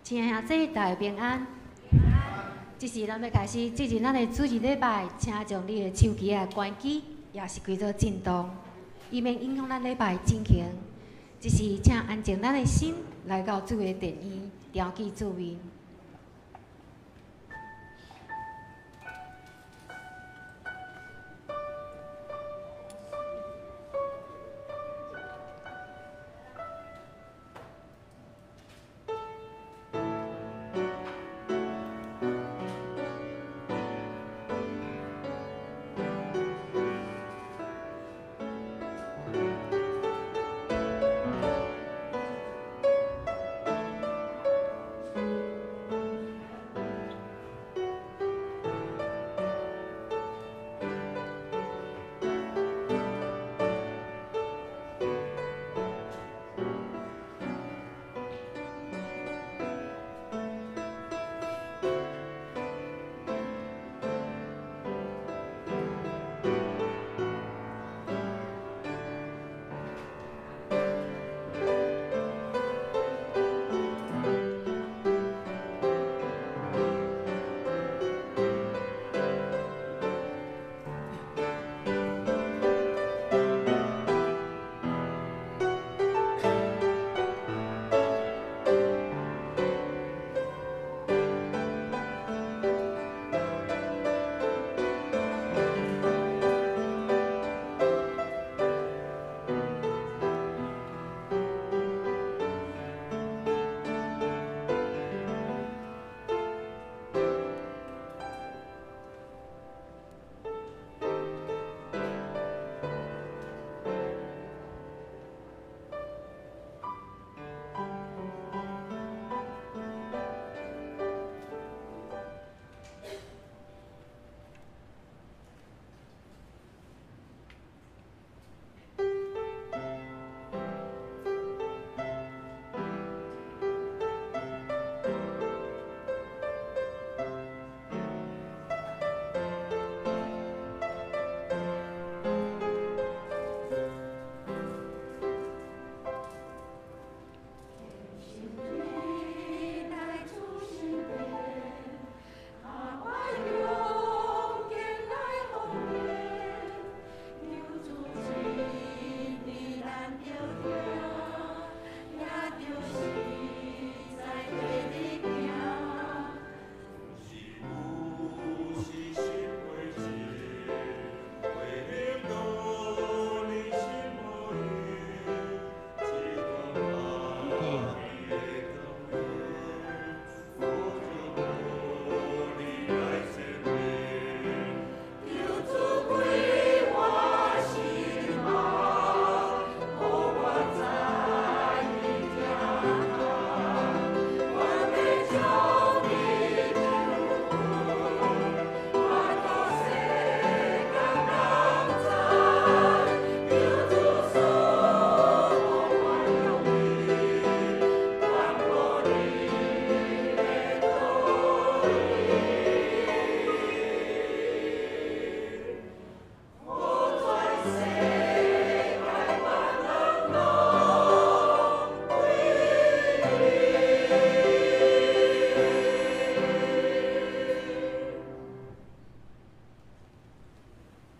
亲兄弟大家平安。这是咱要开始进入咱的主日礼拜，请将你的手机关机，也是开做震动，以免影响咱礼拜进行。这是请安静咱的心，来到主的殿院，调记主面。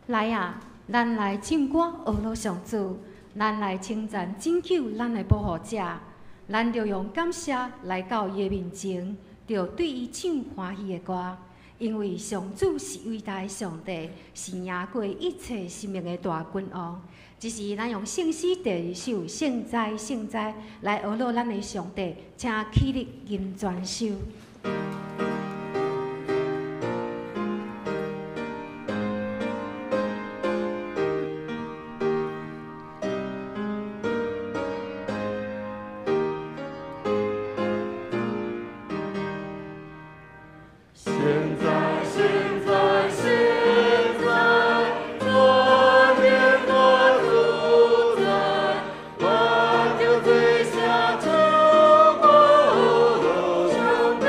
来啊！咱来唱歌，学罗上主，咱来称赞拯救咱的保护者，咱着用感谢来到伊的面前，着对伊唱欢喜的歌，因为上主是伟大的上帝，是赢过一切生命的大君王。只是咱用圣诗第2首《圣哉圣哉》来学罗咱的上帝，请起立吟全首。 最下救国，上帝。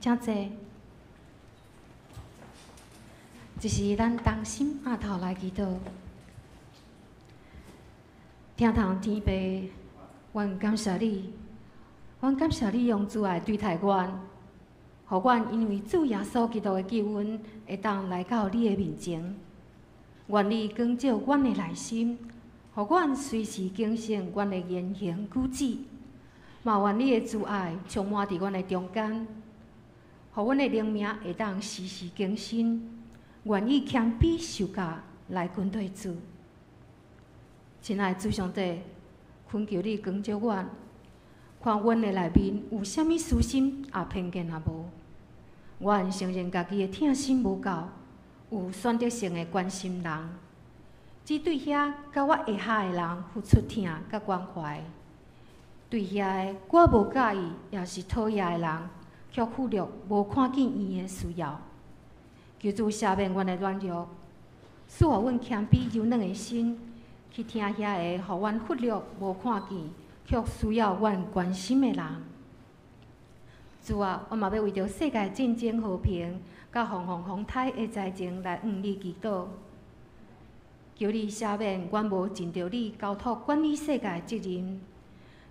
真济。这是咱同心压头来祈祷，听从天父，阮感谢你，阮感谢你用主爱对待阮，互阮因为主耶稣基督的救恩，会当来到你的面前。愿你光照阮的内心，互阮随时警醒阮的言行举止，嘛愿你的主爱充满伫阮的中间，互阮的灵命会当时时更新。愿意谦卑受教来跟对主，亲爱的主上帝，恳求你光照阮，看阮的内面有啥物私心也偏见也无。阮承认家己的疼心无够，有选择性的关心人，只对遐甲我下下的人付出疼甲关怀，对遐个我无介意也是讨厌的人，却忽略无看见伊的需要。求主赦免阮的软弱，使互阮谦卑柔软的心，去听遐个互阮忽略无看见，却需要阮关心的人。主啊，我嘛要为着世界战争和平，甲风台的灾情来向你祈祷，求你赦免阮无尽着你交托管理世界的责任，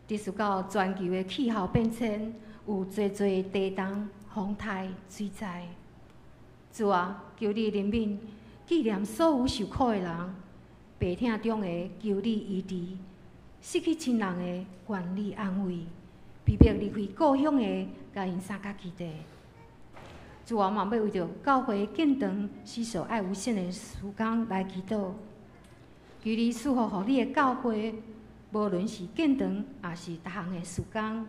直使到全球的气候变迁有侪地动、风台、水灾。主啊，求你怜悯纪念所有受苦的人，病痛中的求你医治，失去亲人的愿你安慰，被迫离开故乡的甲因相甲基地。主啊，嘛要为着教会建堂死所爱有限的时间来祈祷，求你赐福互你的教会，无论是建堂也是逐项的时间。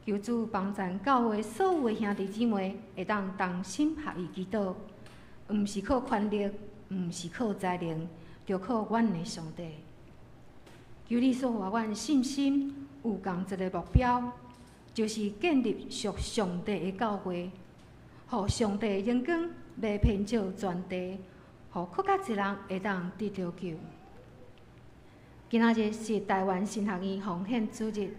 求主帮助教会所有的兄弟姊妹会当同心合意祈祷，毋是靠权力，毋是靠才能，就靠阮的上帝。求你赐予阮信心，有共一个目标，就是建立属上帝的教会，互上帝的荣光来遍照全地，互更较侪人会当得到救。今仔日是台湾新学院奉献主日。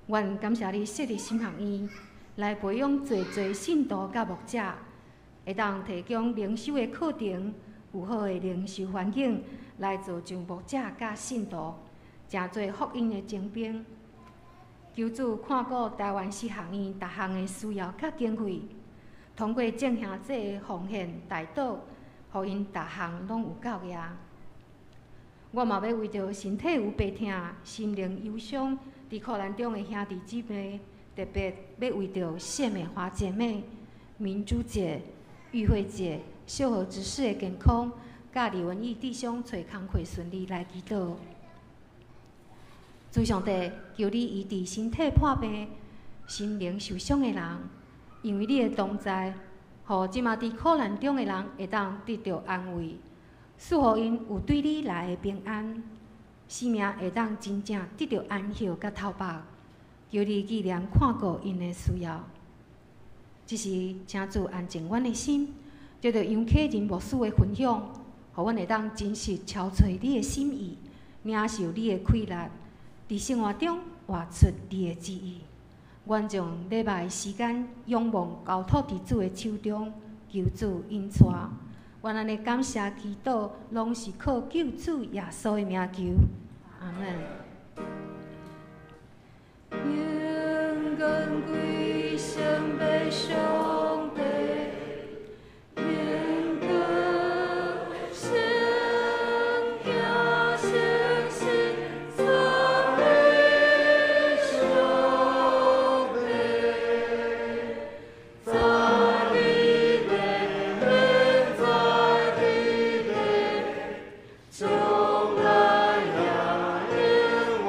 愿感谢你设立新学院，来培养侪信徒甲牧者，会当提供灵修的课程，有好的灵修环境，来造就牧者甲信徒，诚侪福音的精兵。求主看顾台湾新学院逐项的需要甲经费，通过正兄姐的奉献代祷，互因逐项拢有够业。我嘛要为着身体有病痛、心灵忧伤。伫苦难中的兄弟姊妹，特别要为着谢美华姐妹、明珠姐、玉慧姐、秀和执事的健康，甲李文义弟兄找工课顺利来祈祷。主上帝，求你医治身体破病、心灵受伤的人，因为你的同在，互即马伫苦难中的人会当得到安慰，赐予因有对你来的平安。生命会当真正得到安息甲头白，求你纪念看顾因的需要。只是请主安静阮的心，接着杨启仁牧师的分享，互阮会当真实敲找你的心意，领受你的快乐，伫生活中活出你的旨意。愿将礼拜时间仰望交托伫主的手中，求主引带。愿安尼感谢祈祷，拢是靠救主耶稣的名求。阿门。愿根归圣被上帝，愿歌声响声声赞美上帝，在你内，在你内，从来呀永远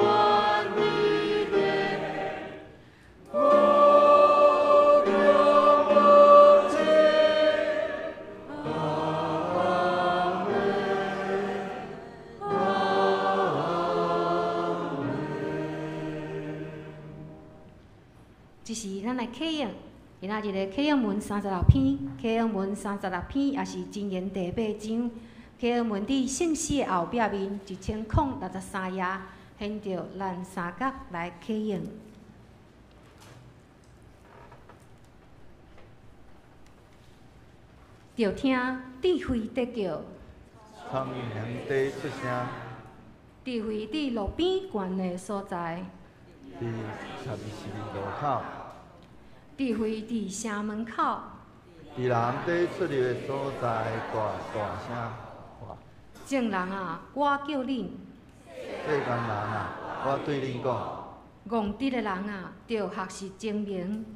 你内，我永不见。阿门，阿门。这是咱来启用，今仔日的启用文36篇，启用文36篇也是箴言第8章。启用文伫圣诗的后壁面1063页，现着蓝三角来启用。着听智慧得叫，聪明地出声，智慧伫路边悬的所在，伫十字路口，智慧伫城门口，伫人地出入的所在大声话。众人啊，我叫恁；世间人啊，我对恁讲，戆直的人啊，着学习精明，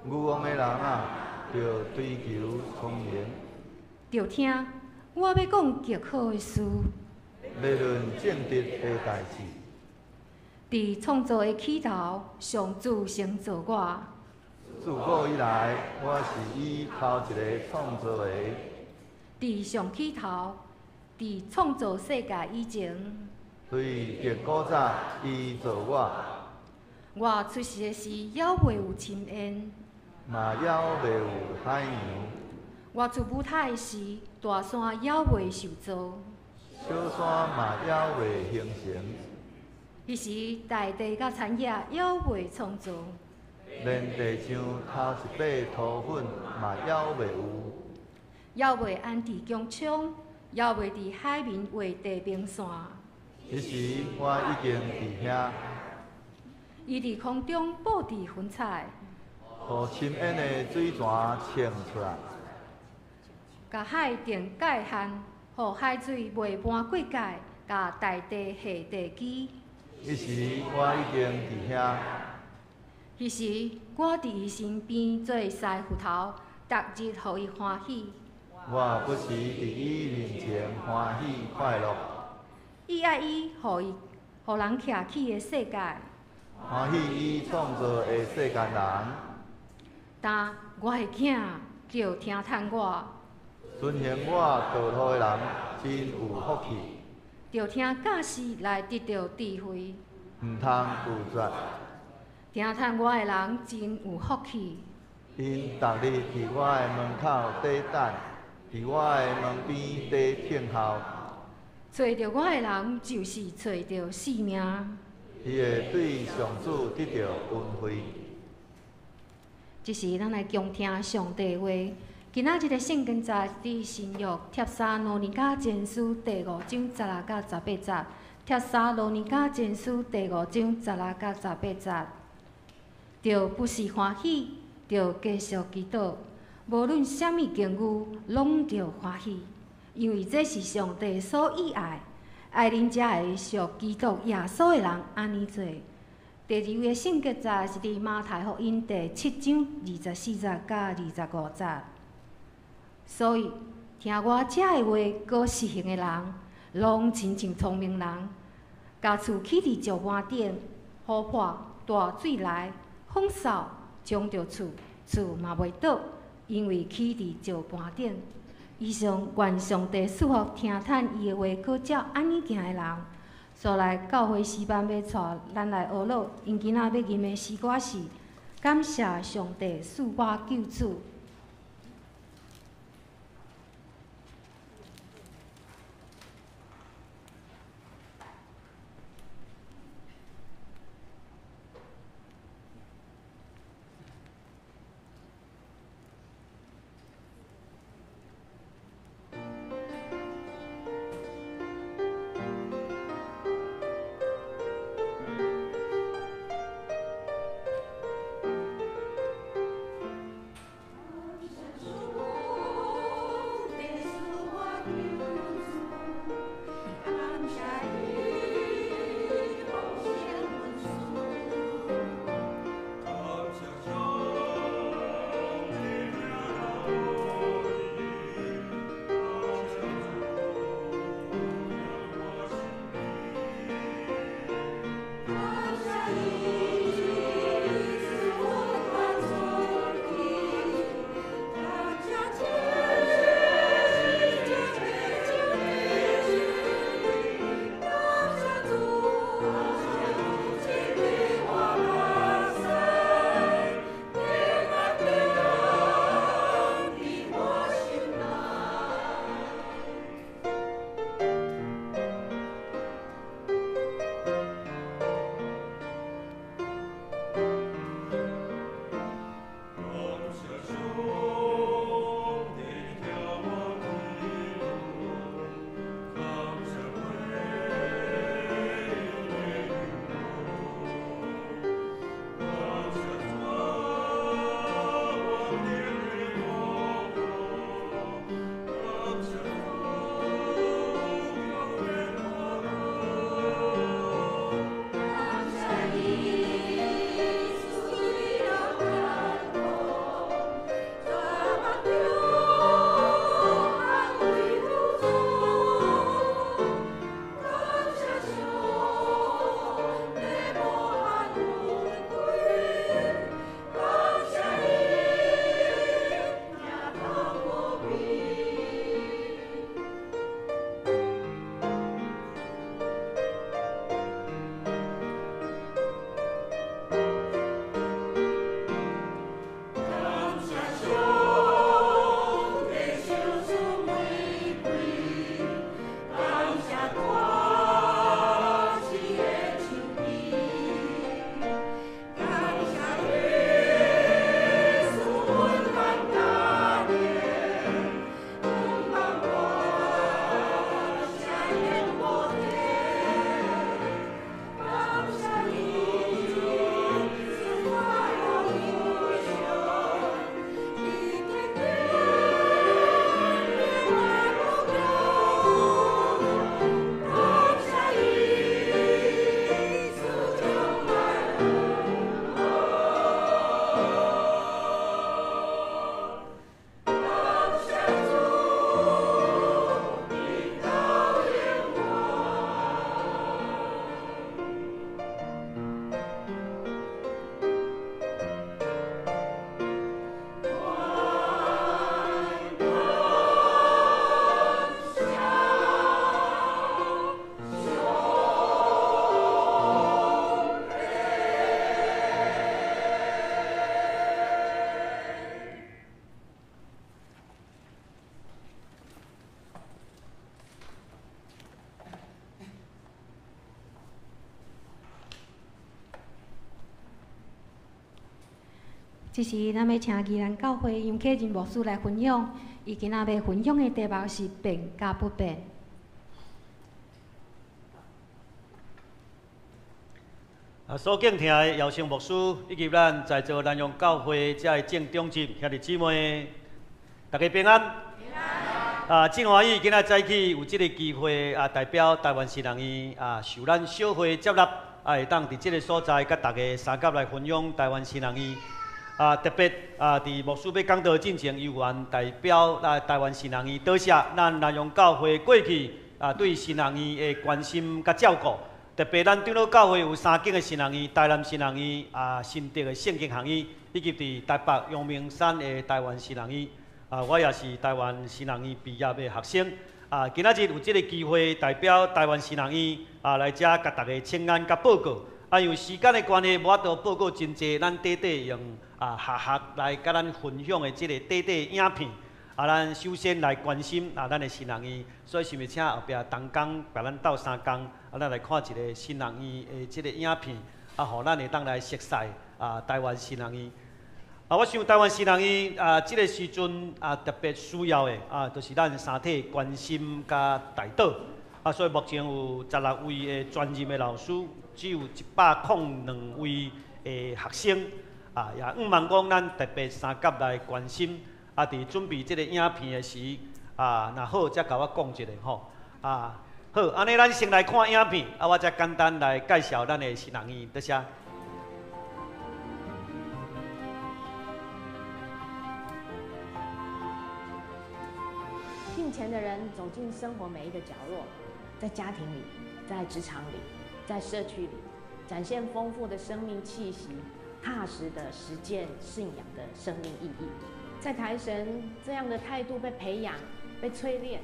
愚妄的人啊，着追求聪明，着听我要讲极好的事。要论正直的代志。伫创造的起头，上主先造我。自古以来，我是以头一个创造的。伫上起头，伫创造世界以前，对极古早，伊造我，我出世的时，还袂有深渊。嘛还袂有海洋。我出母胎的时，大山还袂受造。小山嘛还袂形成。迄时大地甲产业还袂创造。连地上头一把土粉嘛还袂有。还袂安置江冲，还袂伫海面画地平线。迄时我已经伫遐，伊伫空中布置云彩，互深渊的水泉冲出来，甲海定界限，互海水袂搬过界，甲大地下地基。迄时我已经伫遐，迄时我伫伊身边做师傅头，逐日互伊欢喜。我不时伫伊面前欢喜快乐，伊爱伊，互人徛起的世界。欢喜伊创造的世间人。但我的囝叫听叹我，遵行我道路的人真有福气，着听教示来得到智慧。毋通拒绝。听叹我的人真有福气，因逐日伫我的门口底等，伫我的门边底听候。找着我的人就是找着性命。伊会对上主得到恩惠。这是咱来共听上帝话。今仔日的圣经在伫新约帖撒罗尼迦前书第5章16到18节。帖撒罗尼迦前书第5章16到18节。着不是欢喜，着继续祈祷，无论什么境遇，拢着欢喜，因为这是上帝所喜爱。爱恁遮的属基督耶稣的人安尼做。第二位圣经节是伫马太福音第7章24节到25节。所以，听我遮的话，搁实行的人，拢亲像聪明人，家厝起伫石盘顶，雨破大水来，风扫冲着厝，厝嘛袂倒，因为起伫石盘顶。以上愿上帝赐福听叹伊的话，可照安尼行的人。所来教会诗班要带咱来学乐，因今仔要吟的诗歌是感谢上帝赐我救主。这时，咱要请宜兰教会杨克仁牧师来分享，伊今仔要分享的题目是变甲不变。所敬听的姚生牧师以及咱在座南阳教会遮的正中心兄弟姊妹，大家平安。平安。真欢喜今仔早起有这个机会代表台湾新人医受咱小会接纳，会当伫这个所在，甲大家三甲来分享台湾新人医。特别伫牧师要讲道进前，有缘代表台湾新人医，多谢咱南阳教会过去对新人医的关心甲照顾。特别咱长老教会有3间的新人医，台南新人医、新竹的圣经学院，以及伫台北阳明山的台湾新人医。我也是台湾新人医毕业的学生。今仔日有这个机会代表台湾新人医来遮甲大家请安甲报告。因为时间的关系，无法度报告真济，咱短短用下来甲咱分享的这个短短影片。咱首先来关心咱的新人医，所以想要请后壁同工把咱斗3工，咱来看一个新人医的这个影片，互咱会当来熟悉台湾新人医。我想台湾新人医这个时阵特别需要的就是咱三体关心甲带导。所以目前有16位的专任的老师，只有102位的学生。也希望讲咱特别三甲来关心。伫准备这个影片的时，若好，才甲我讲一下吼。好，安尼咱先来看影片，我再简单来介绍咱的新人医，多谢。敬虔的人走进生活每一个角落，在家庭里，在职场里，在社区里，展现丰富的生命气息，踏实的实践信仰的生命意义。在台神这样的态度被培养、被淬炼，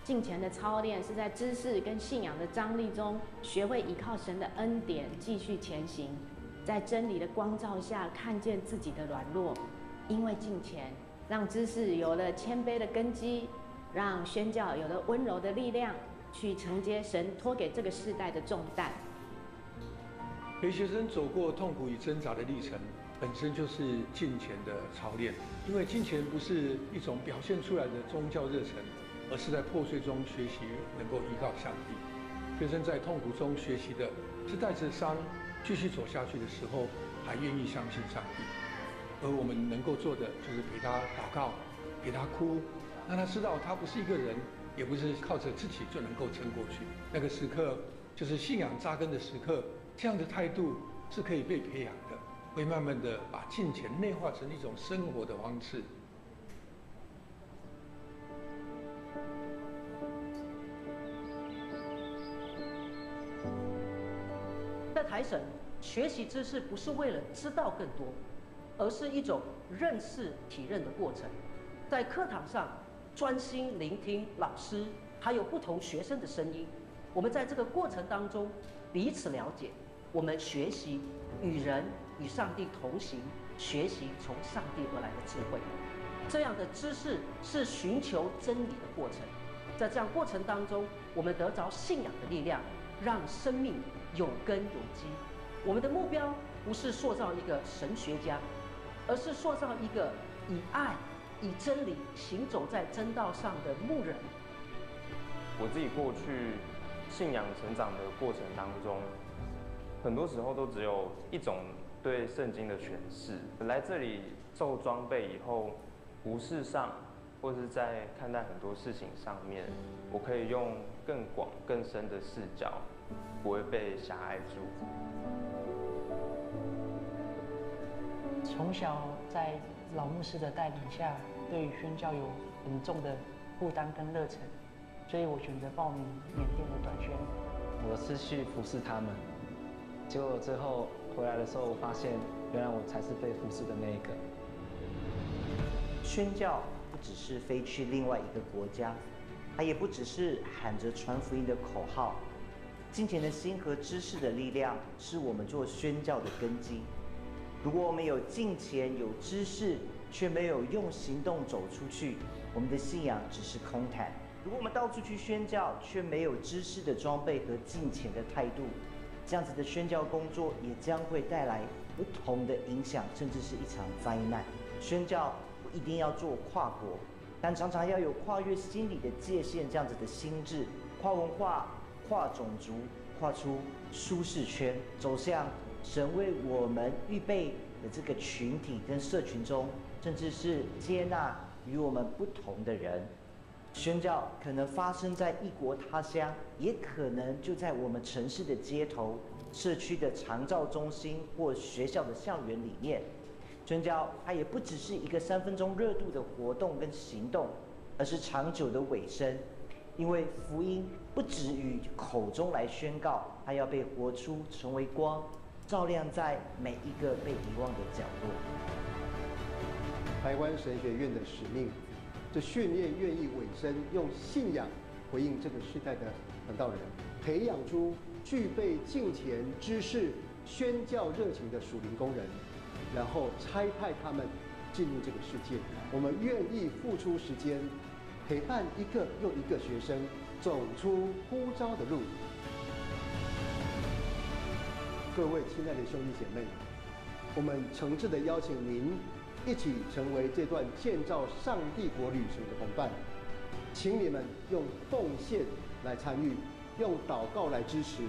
敬虔的操练是在知识跟信仰的张力中，学会依靠神的恩典继续前行，在真理的光照下看见自己的软弱，因为敬虔，让知识有了谦卑的根基，让宣教有了温柔的力量，去承接神托给这个世代的重担。陪学生走过痛苦与挣扎的历程，本身就是敬虔的操练。因为敬虔不是一种表现出来的宗教热忱，而是在破碎中学习能够依靠上帝。学生在痛苦中学习的是带着伤继续走下去的时候，还愿意相信上帝。而我们能够做的就是陪他祷告，陪他哭，让他知道他不是一个人，也不是靠着自己就能够撑过去。那个时刻就是信仰扎根的时刻。这样的态度是可以被培养的，会慢慢的把敬虔内化成一种生活的方式。在台神学习知识不是为了知道更多，而是一种认识体认的过程。在课堂上专心聆听老师还有不同学生的声音，我们在这个过程当中彼此了解。我们学习与人与上帝同行，学习从上帝而来的智慧。这样的知识是寻求真理的过程。在这样过程当中，我们得着信仰的力量，让生命有根有基。我们的目标不是塑造一个神学家，而是塑造一个以爱、以真理行走在真道上的牧人。我自己过去信仰成长的过程当中，很多时候都只有一种对圣经的诠释。来这里受装备以后，无事上或是在看待很多事情上面，我可以用更广更深的视角，不会被狭隘住。从小在老牧师的带领下，对于宣教有很重的负担跟热忱，所以我选择报名缅甸的短宣。我是去服侍他们。结果最后回来的时候，我发现原来我才是被服侍的那一个。宣教不只是飞去另外一个国家，它也不只是喊着传福音的口号。敬虔的心和知识的力量是我们做宣教的根基。如果我们有敬虔、有知识，却没有用行动走出去，我们的信仰只是空谈。如果我们到处去宣教，却没有知识的装备和敬虔的态度，这样子的宣教工作也将会带来不同的影响，甚至是一场灾难。宣教不一定要做跨国，但常常要有跨越心理的界限，这样子的心智，跨文化、跨种族，跨出舒适圈，走向神为我们预备的这个群体跟社群中，甚至是接纳与我们不同的人。宣教可能发生在异国他乡，也可能就在我们城市的街头、社区的长照中心或学校的校园里面。宣教它也不只是一个3分钟热度的活动跟行动，而是长久的尾声。因为福音不止于口中来宣告，它要被活出，成为光，照亮在每一个被遗忘的角落。台湾神学院的使命，这训练愿意委身，用信仰回应这个时代的传道人，培养出具备敬虔、知识、宣教热情的属灵工人，然后差派他们进入这个世界。我们愿意付出时间，陪伴一个又一个学生走出呼召的路。各位亲爱的兄弟姐妹，我们诚挚地邀请您一起成为这段建造上帝国旅程的同伴，请你们用奉献来参与，用祷告来支持，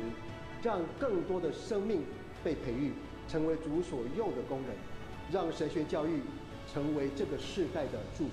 让更多的生命被培育，成为主所用的工人，让神学教育成为这个世代的祝福。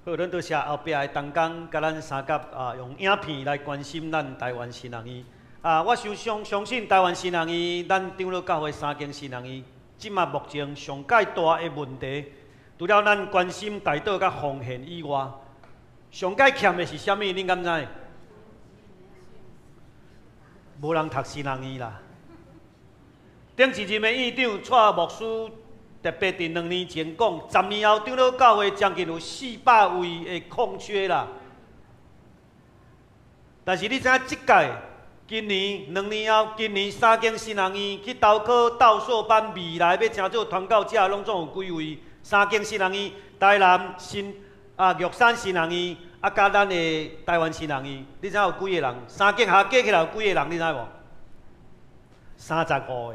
好，咱多谢后壁的同工，甲咱三甲用影片来关心咱台湾新人医。我相信台湾新人医，咱长老教会三间新人医，即马目前上介大的问题，除了咱关心大道甲奉献以外，上介欠的是啥物？恁敢知？无人读新人医啦。顶一任的院长蔡牧师特别伫2年前讲，10年后长老教会将近有400位的空缺啦。但是你知影即届、今年、2年后、今年3间新人医去投考斗硕班，未来要请做传教者，拢总有几位？3间新人医，台南玉山新人医，甲咱的台湾新人医，你知影有几个人？3间下加起来有几个人？你知无？35个。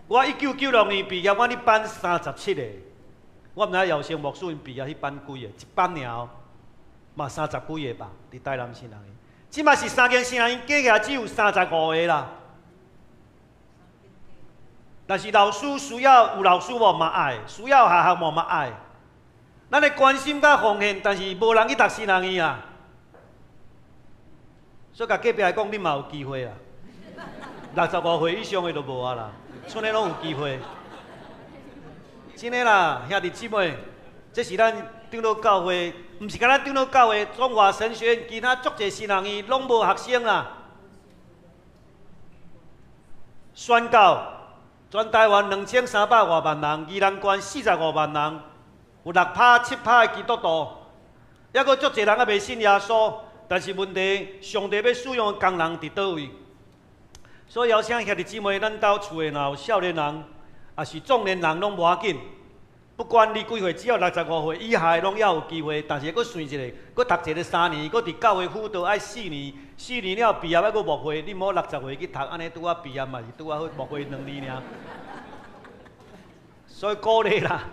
我1996年毕业，我迄班37个，我毋知姚生牧师因毕业迄班几个，一班尔嘛30几个吧，伫台南新人医。即嘛是3间新人医加起来只有35个啦。但是老师需要有老师无嘛爱，需要下学无嘛爱。咱会关心甲奉献，但是无人去读新人医啊。所以甲隔壁来讲，你嘛有机会啦。65岁以上的都无啊啦。剩的拢有机会，真的啦，兄弟姊妹，这是咱长老教会，毋是干咱长老教会，中华神学院其他足侪新人伊拢无学生啦。宣教，全台湾2300多万人，宜兰县45万人，有6%、7%的基督徒，还佫足侪人还未信耶稣。但是问题，上帝要使用的工人伫倒位？所以邀请兄弟姊妹，咱兜厝的若有少年人，也是壮年人，拢无要紧。不管你几岁，只要65岁以下，拢要有机会。但是佫算一个，佫读一个3年，佫伫教会辅导爱4年，4年了毕业还佫牧会，你莫60岁去读，安尼拄啊毕业嘛是拄啊好牧会2年尔。所以鼓励啦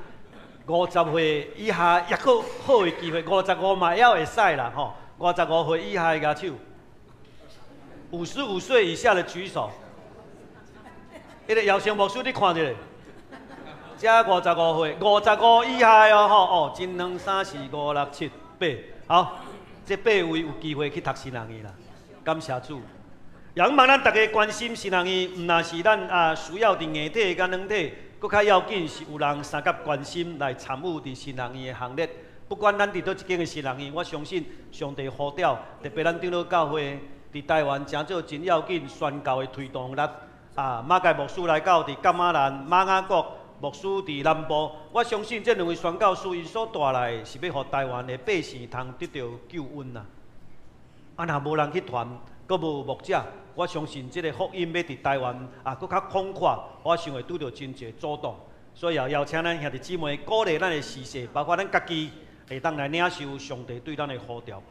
，50岁以下也佫好的机会，55嘛也会使啦吼。55岁以下的举手。55岁以下的举手。迄个姚生牧师，你看一下，这55岁，55以下哦吼哦，1、2、3、4、5、6、7、8，好，这8位有机会去读新人医啦。感谢主。也希望咱大家关心新人医，毋但是咱需要伫硬体甲软体，佫较要紧是有人三甲关心来参与伫新人医的行列。不管咱伫倒一间的新人医，我相信上帝呼召，特别咱长老教会。伫台湾真做真要紧，宣教的推动力马介牧师来到伫甘马兰、马雅国牧师伫南部，我相信这两位宣教师因所带来是要互台湾的百姓通得到救恩呐。若无人去传，阁无牧者，我相信这个福音要伫台湾阁较广阔，我想会拄到真侪阻挡。所以邀请咱兄弟姊妹鼓励咱的时势，包括咱家己会当来领受上帝对咱的呼召。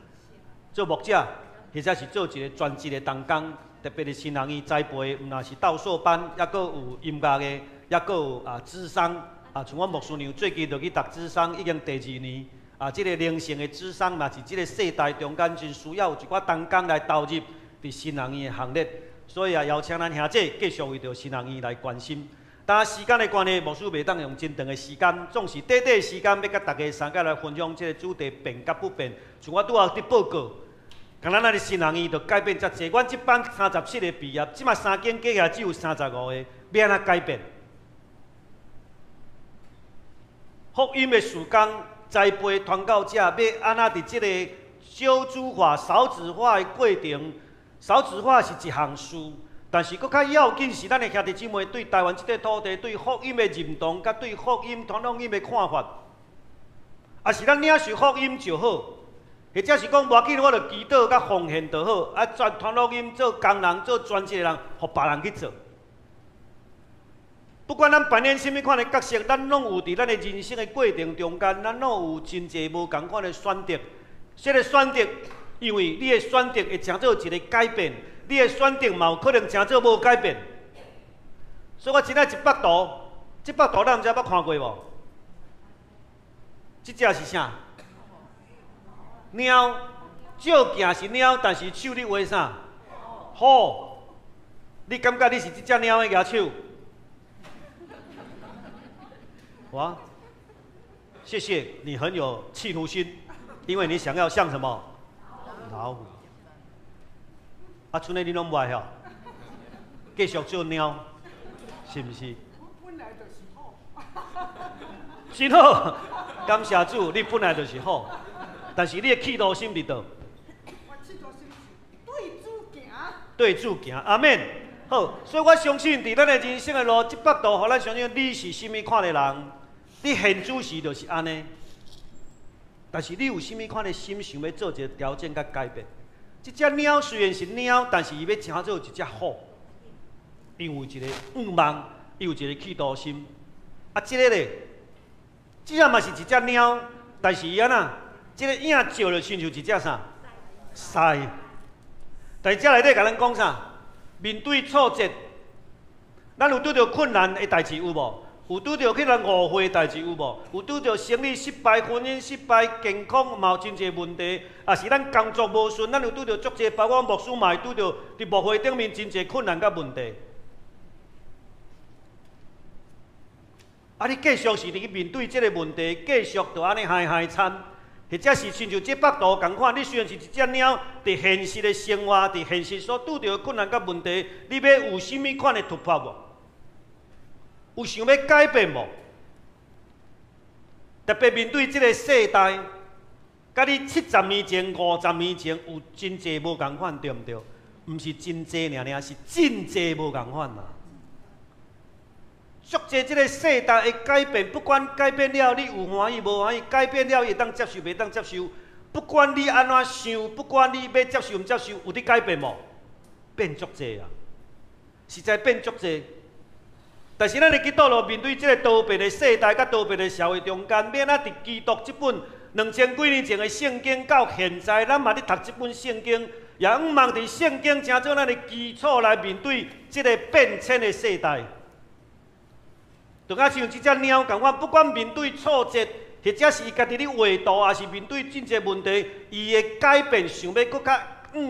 做牧者，或者是做一个专职的同工，特别是新人伊栽培，毋若是斗数班，抑阁有音乐的，抑阁有智商。像我牧师娘最近就去读智商，已经第2年。这个灵性的智商，若是这个世代中间真需要有一寡同工来投入伫新人院的行列。所以邀请咱兄弟继续为着新人院来关心。但时间的关系，牧师袂当用真长的时间，总是短短的时间要甲大家三个来分享这个主题变甲不变。像我拄仔伫报告，敢若咱的新人院就改变遮济。阮这班37个毕业，即马3间加起来只有35个，要安怎改变？福音的事工栽培传教者，要安怎伫这个少子化、少子化的过程？少子化是一项事。但是，搁较要紧是咱的兄弟姊妹对台湾这块土地、对福音的认同，甲对福音传统音的看法，也是咱领受福音就好，或者是讲无要紧，我着祈祷甲奉献就好，传统音做工人、做专职的人，互别人去做。不管咱扮演什么款的角色，咱拢有伫咱的人生的过程中间，咱拢有真侪无同款的选择。这个选择，因为你的选择会成做一个改变。你的选择嘛有可能成做无改变，所以我真爱一幅图，这幅图咱毋知捌看过无？这只是啥？猫，照镜是猫，但是手你画啥？虎。你感觉你是这只猫的牙手？哇！谢谢你很有企图心，因为你想要像什么？老虎。剩的你拢不爱晓，继续做猫，是毋是？我本来就是好，真好，感谢主，你本来就是好，但是你的企图心伫倒？我企图心是对主行。对主行，阿免。好，所以我相信伫咱的人生的路，这幅图，互咱相信你是甚物款的人，你现主时就是安尼。但是你有甚物款的心，想要做一个调整甲改变？这只猫虽然是猫，但是伊要成做一只虎，因为一个愿望，又有一个企图心。这个咧，这也嘛是一只猫，但是伊安那，这个影照就亲像一只啥？狮。但是这内底甲咱讲啥？面对挫折，咱有拄到困难的代志有无？有拄到去人误会的代志有无？有拄到生理失败、婚姻失败、健康嘛有真侪问题，也是咱工作无顺，咱有拄到足侪，包括牧师嘛会拄到伫牧会顶面真侪困难甲问题。你继续是伫去面对这个问题，继续就安尼嗨嗨惨，或者是亲像这幅图共款，你虽然是一只猫，伫现实的生活，伫现实所拄到的困难甲问题，你要有甚物款的突破无？有想要改变无？特别面对这个世代，甲你70年前、50年前有真侪无共款，对毋对？毋是真侪尔，是真侪无共款嘛。足侪这个世代的改变，不管改变了你有欢喜无欢喜，改变了会当接受袂当接受，不管你安怎想，不管你要接受毋接受，有伫改变无？变足侪啊，实在变足侪。但是咱的基督徒面对这个多变的世代、甲多变的社会中间，免啊伫基督这本2000几年前的圣经到现在，咱嘛伫读这本圣经，也望伫圣经成做咱的基础来面对这个变迁的世代。就像这只猫共款，不管面对挫折，或者是伊家己咧画图，也是面对真侪问题，伊的改变想要搁较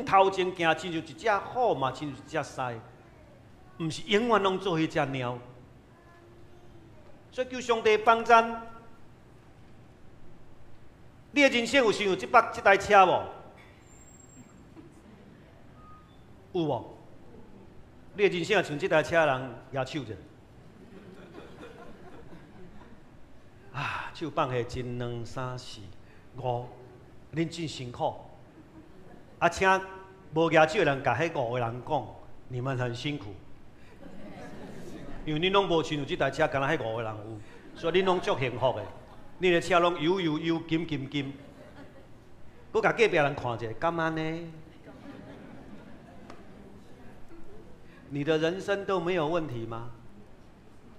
头前行，亲像一只虎嘛，亲像一只狮，毋是永远拢做迄只猫。所以求上帝帮咱。你的人生有想有这台车无？有无？你的人生也像这台车的人举手者。手放下1、2、3、4、5，恁真辛苦。请无举手的人甲迄5个人讲，你们很辛苦。因为恁拢无亲像即台车，敢若迄5个人有，所以恁拢足幸福的。恁的车拢油油油、金金金，不甲隔壁人看者，干嘛呢？你的人生都没有问题吗？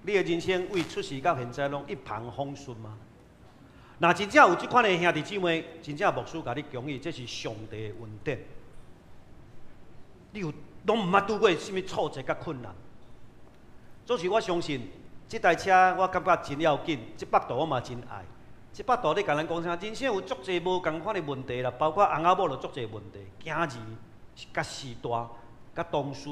你的人生为出世到现在拢一帆风顺吗？若真正有即款的兄弟姊妹，真正牧师甲你恭喜，这是上帝的恩典。你有拢毋捌拄过什么挫折甲困难？总是我相信，这台车我感觉真要紧，这幅图我嘛真爱。这幅图你甲咱讲啥？人生有足侪无共款的问题啦，包括翁仔某就足侪问题，囝儿、甲时代、甲同事、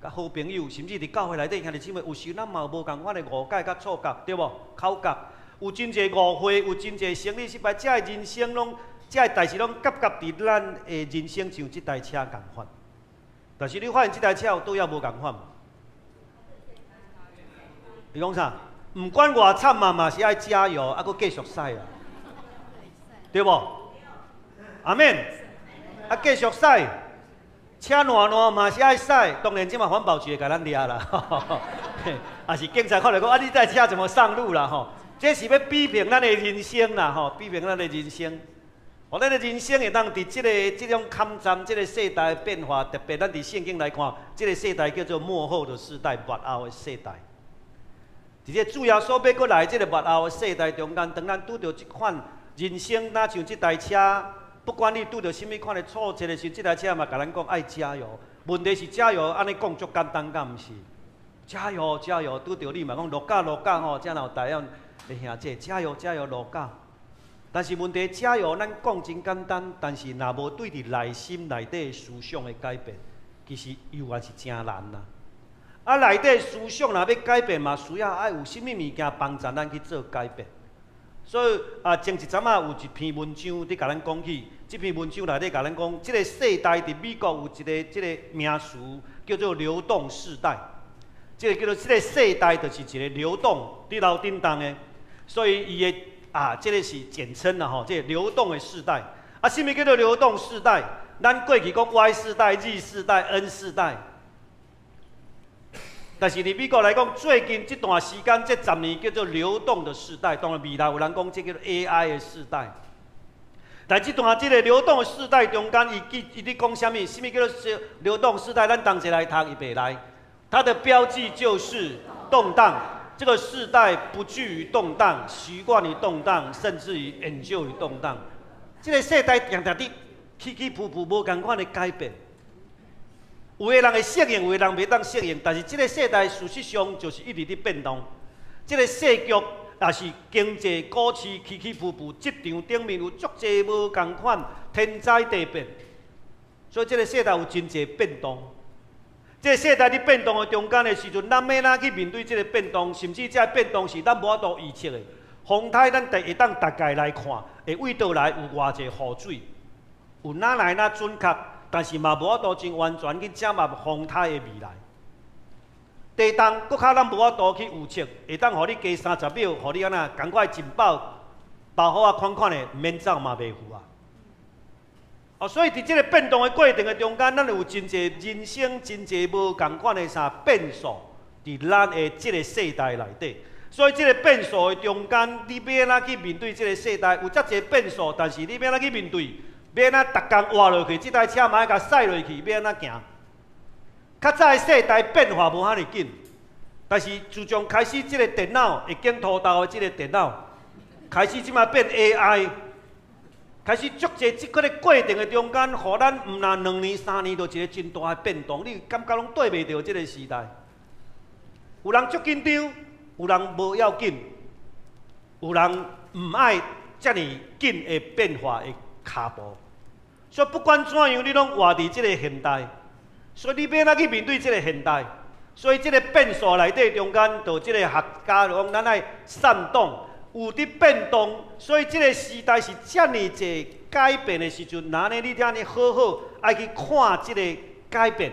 甲好朋友，甚至伫教会内底兄弟姊妹，有时咱嘛有无共款的误解甲错觉，对无？口角，有真侪误会，有真侪生理失败，这人生拢，这代志拢夹夹伫咱的人生像这台车共款。但是你发现这台车有倒也无共款。你讲啥？唔管偌惨嘛是爱加油，还佫继续驶啦，对无？阿免，啊继续驶，车烂嘛是爱驶，当然即嘛环保局会甲咱抓啦，也是警察看来讲，啊你这台车怎么上路啦？吼，这是要批评咱的人生啦，吼，批评咱的人生。互咱的人生会当伫即种坎站、即个世代的变化，特别咱伫圣经来看，即个世代叫做末后的世代、末后的世代。伫这主要所要过来即个末后的世代中间，当咱拄着即款人生，若像即台车，不管你拄着什么款的挫折的时候，即台车嘛甲咱讲爱加油。问题是加油，安尼讲足简单，敢毋是？加油加油，拄着你嘛讲落架吼，才有台湾的兄弟加油加油落架。但是问题加油，咱讲真简单，但是若无对伫内心内底思想的改变，其实又也是真难啦。啊，内底思想若要改变嘛，需要爱有甚物物件帮助咱去做改变。所以啊，前一阵有一篇文章伫甲咱讲起，这篇文章内底甲咱讲，即个世代伫美国有即个名词叫做流动世代。即个叫做即个世代，就是一个流动伫楼顶动的，所以伊的即个是简称啦吼，即个流动的世代。啊，什么叫做流动世代？咱过去讲 Y 世代、Z 世代、N 世代。但是伫美国来讲，最近这段时间，这10年叫做流动的世代。当然未来有人讲这叫做 AI 的世代。但这段这个流动的世代中间，伊伫讲什么？什么叫做流动世代？咱同齐来读伊袂来。它的标记就是动荡。这个世代不惧于动荡，习惯于动荡，甚至于研究于动荡。这个世代常常伫起起伏伏，无共款的改变。有的人会适应，有的人袂当适应。但是这个世代事实上就是一直伫变动。这个世局也是经济、股市起起伏伏，职场顶面有足侪无共款天灾地变，所以这个世代有真侪变动。这个世代伫变动的中间的时阵，咱要哪去面对这个变动？甚至这变动是咱无法度预测的。风台咱会当大概来看，会为倒来有偌济雨水，有哪来哪准确。但是嘛，无法度真完全去掌握风台的未来。地动搁较咱无法度去预测，会当互你加30秒，互你安那赶快进包好啊，款款的，毋免走嘛袂赴啊。所以伫即个变动的过程的中间，咱有真侪人生真侪无共款的变数，伫咱的即个世代内底。所以即个变数的中间，你要安怎去面对即个世代？有遮侪变数，但是你要安怎去面对？要安怎逐工活落去？即台车嘛要甲驶落去，要安怎行？较早的世代变化无遐尼紧，但是自从开始即个电脑会经土豆的即个电脑，开始即马变 AI， 开始足侪即个过程的中间，互咱毋若2年3年就一个真大的变动，你感觉拢对袂着即个时代。有人足紧张，有人无要紧，有人毋爱遮尔紧的变化的脚步。所以不管怎样，你拢活伫即个现代，所以你要怎去面对即个现代？所以即个变数内底中间，就即个学家讲，咱爱善动，有伫变动，所以即个时代是遮尔济改变的时阵，那呢你遮尔好好爱去看即个改变。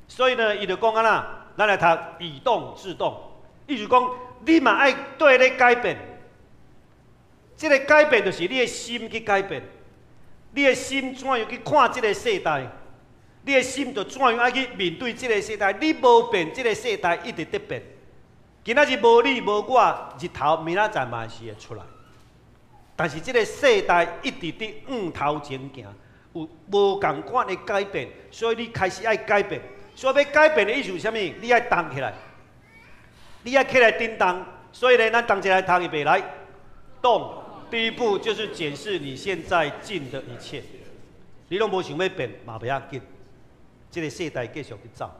所以呢，伊就讲安那，咱来读以动制动，意思讲你嘛爱对咧改变。即个改变就是你的心去改变。你的心怎样去看这个世代？你的心就怎样爱去面对这个世代？你无变，这个世代一直在变。今仔日无你无我，日头明仔载嘛是会出来。但是这个世代一直伫往头前行，有无共款的改变，所以你开始爱改变。所以要改变的意思是啥物？你爱动起来，你爱起来叮当。所以呢，咱同齐来读一遍来。动，第一步就是检视你现在尽的一切。你拢无想要变，嘛袂要紧。这个世代继续去走。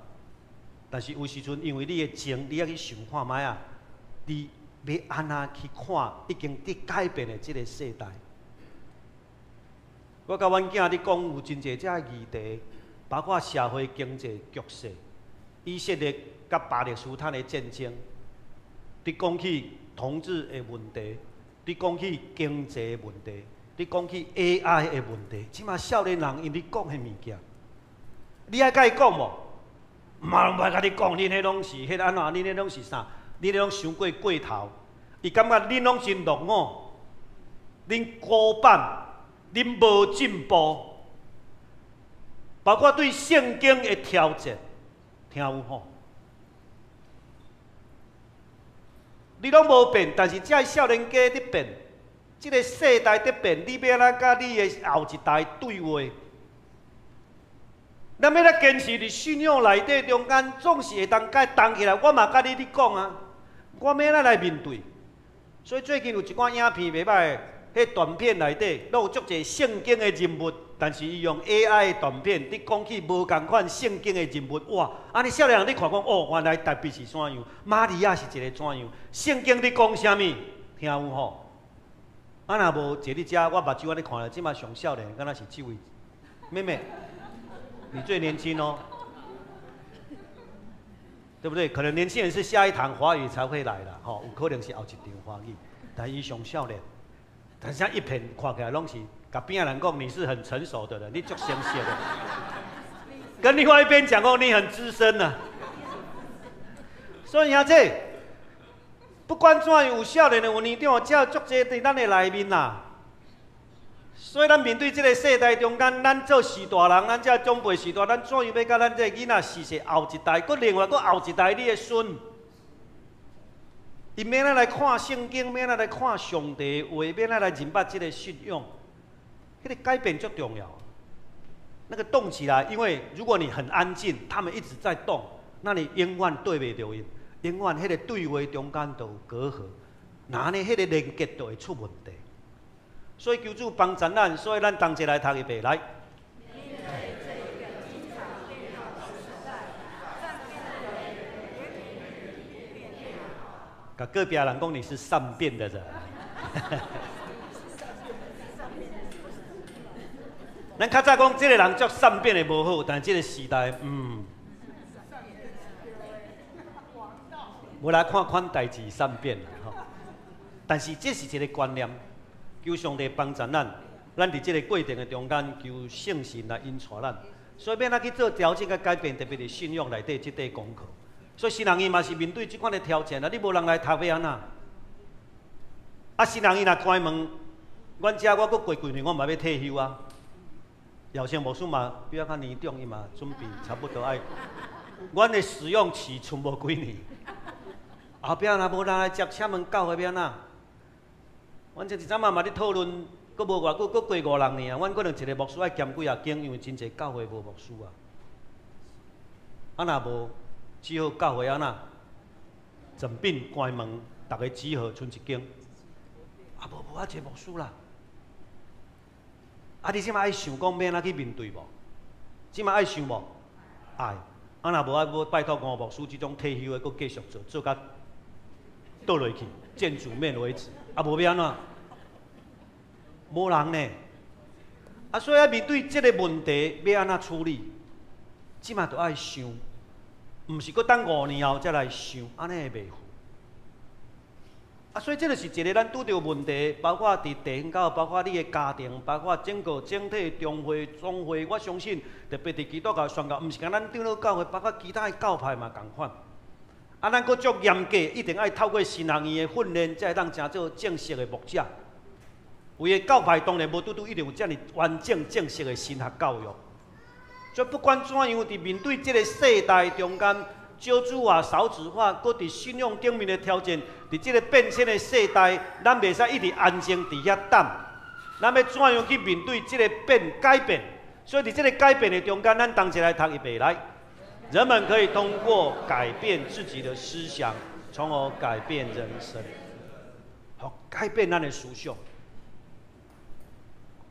但是有时阵，因为你的情，你要去想看卖啊，你要安怎去看已经伫改变的这个世代？我甲阮囝伫讲，有真侪只议题，包括社会经济局势、以色列甲巴勒斯坦的战争，伫讲起同志的问题，伫讲起经济的问题，伫讲起 AI 的问题，即马少年人因伫讲迄物件，你爱甲伊讲无？嘛拢袂甲你讲，恁迄拢是迄安怎？恁迄拢是啥？恁迄拢伤过头。伊感觉恁拢真落伍，恁古板，恁无进步，包括对圣经的挑战，听有吼？你拢无变，但是这个少年家伫变，这个世代伫变，你要安怎甲你的后一代对话？咱要来坚持伫信仰内底中间，总是会当甲动起来。我嘛甲你讲啊，我要咱来面对。所以最近有一款影片袂歹，迄短片内底都有足侪圣经的人物，但是伊用 AI 的短片，你讲起无共款圣经的人物，哇！安尼少年人你看讲，哦，原来大卫是怎样，玛利亚是一个怎样，圣经你讲啥物？听有吼？啊，若无坐你遮，我目睭安尼看了，即马上少年，敢若是这位妹妹。你最年轻哦，对不对？可能年轻人是下一堂华语才会来啦，吼，有可能是后一场华语，但伊上少年，但是一片看起来拢是，甲边的人讲你是很成熟的人，你足sensitive的，跟另外一边讲讲你很资深啊。所以兄弟，不管怎样，有少年的有年长，只有足侪伫咱的内面啦。所以，咱面对这个世代中间，咱做时大人，咱这长辈时代，咱怎样要甲咱这囡仔是后一代，搁另外搁后一代你的孙，伊免来看圣经，免来看上帝话，免来认捌这个信仰，迄个改变最重要。那个动起来，因为如果你很安静，他们一直在动，那你永远对袂着因，永远迄个对话中间就有隔阂，那呢，迄个连接就会出问题。所以求主帮助咱，所以咱同齐来读一遍来。甲隔壁人讲你是善变的人。咱较早讲这个人足善变的无好，但这个时代，无来看款代志善变吼。但是这是一个观念。求上帝帮助咱，咱伫这个过程的中间，求圣神来引带咱。所以要咱去做调整甲改变，特别是信仰内底这块功课。所以新人伊嘛是面对这款的挑战啊！你无人来读要安怎？啊，新人伊若开门，阮遮我阁过几年，我嘛要退休啊。姚生牧师嘛比较较年长，伊嘛准备差不多爱。阮的使用期剩无几年，后壁若无人来接请问教会要安怎？阮这一阵嘛咧讨论，阁无偌久，阁过5、6年啊。阮可能一个牧师爱兼几啊间，因为真侪教会无牧师啊。啊，若无，只好教会安怎？整并关门，大家集合剩一间。啊，无啊，一个牧师啦。啊，你即马爱想讲要安怎去面对无？即马爱想无？爱。啊，若无要拜托吴牧师即种退休的，阁继续做甲倒落去，见主面为止。啊，无要安怎？无人呢。啊，所以要面对这个问题，要安怎处理？即马都爱想，毋是搁等5年后再来想，安尼会袂好。啊，所以这就是一个咱拄着问题，包括伫地方教，包括你的家庭，包括整体中会、总会，我相信特别伫基督教宣教，毋是讲咱长老教会，包括其他的教派嘛共款。啊，咱搁足严格，一定爱透过新人伊的训练，才会当成做正式的牧者。有的教派当然无拄一定有遮尔完整正式的神学教育。所以不管怎样，伫面对这个世代中间，少子化、少子化，搁伫信用顶面的挑战，伫即个变迁的世代，咱袂使一直安静伫遐等，咱要怎样去面对即个改变？所以伫即个改变的中间，咱同齐来读预备来。人们可以通过改变自己的思想，从而改变人生，好改变咱的思想。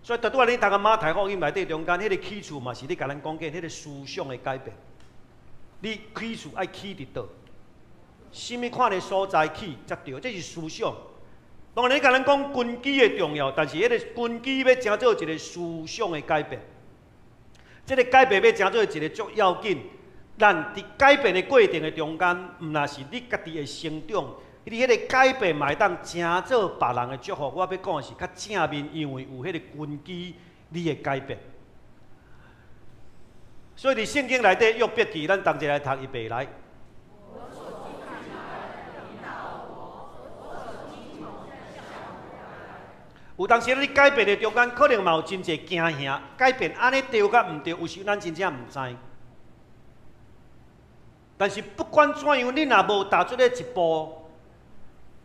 所以，拄仔你读个马太福音内底中间，迄个起处嘛，是你甲咱讲嘅迄个思想的改变。你起处爱起伫倒？什么款的所在起才对？这是思想。当然，你甲咱讲根基的重要，但是迄个根基要成做一个思想的改变。这个改变要成做一个足要紧。咱伫改变的过程的中间，毋那是你家己的成长。你迄个改变嘛会当成做别人的祝福。我要讲的是较正面，因为有迄个根基，你的改变。所以伫圣经内底约伯记，咱同齐来读预备来。有当时你改变的中间，可能嘛有真侪惊吓。改变安尼对甲毋对，有时咱真正毋知。但是不管怎样，你若无踏出迄一步，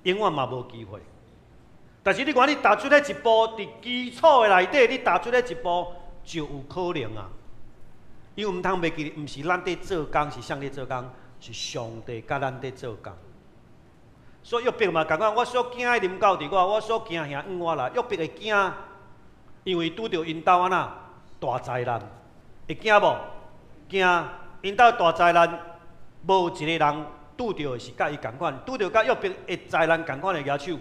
永远嘛无机会。但是你看，你踏出迄一步，伫基础的内底，你踏出迄一步就有可能啊。因为毋通袂记，毋是咱伫做工，是啥伫做工？是上帝甲咱伫做工。所以约伯嘛共讲，我所惊的啉到伫我所惊吓往我来。约伯会惊，因为拄着因兜安那大灾难，会惊无？惊，因兜大灾难。无一个人拄到的是甲伊共款，拄到甲约伯的灾难共款的举手，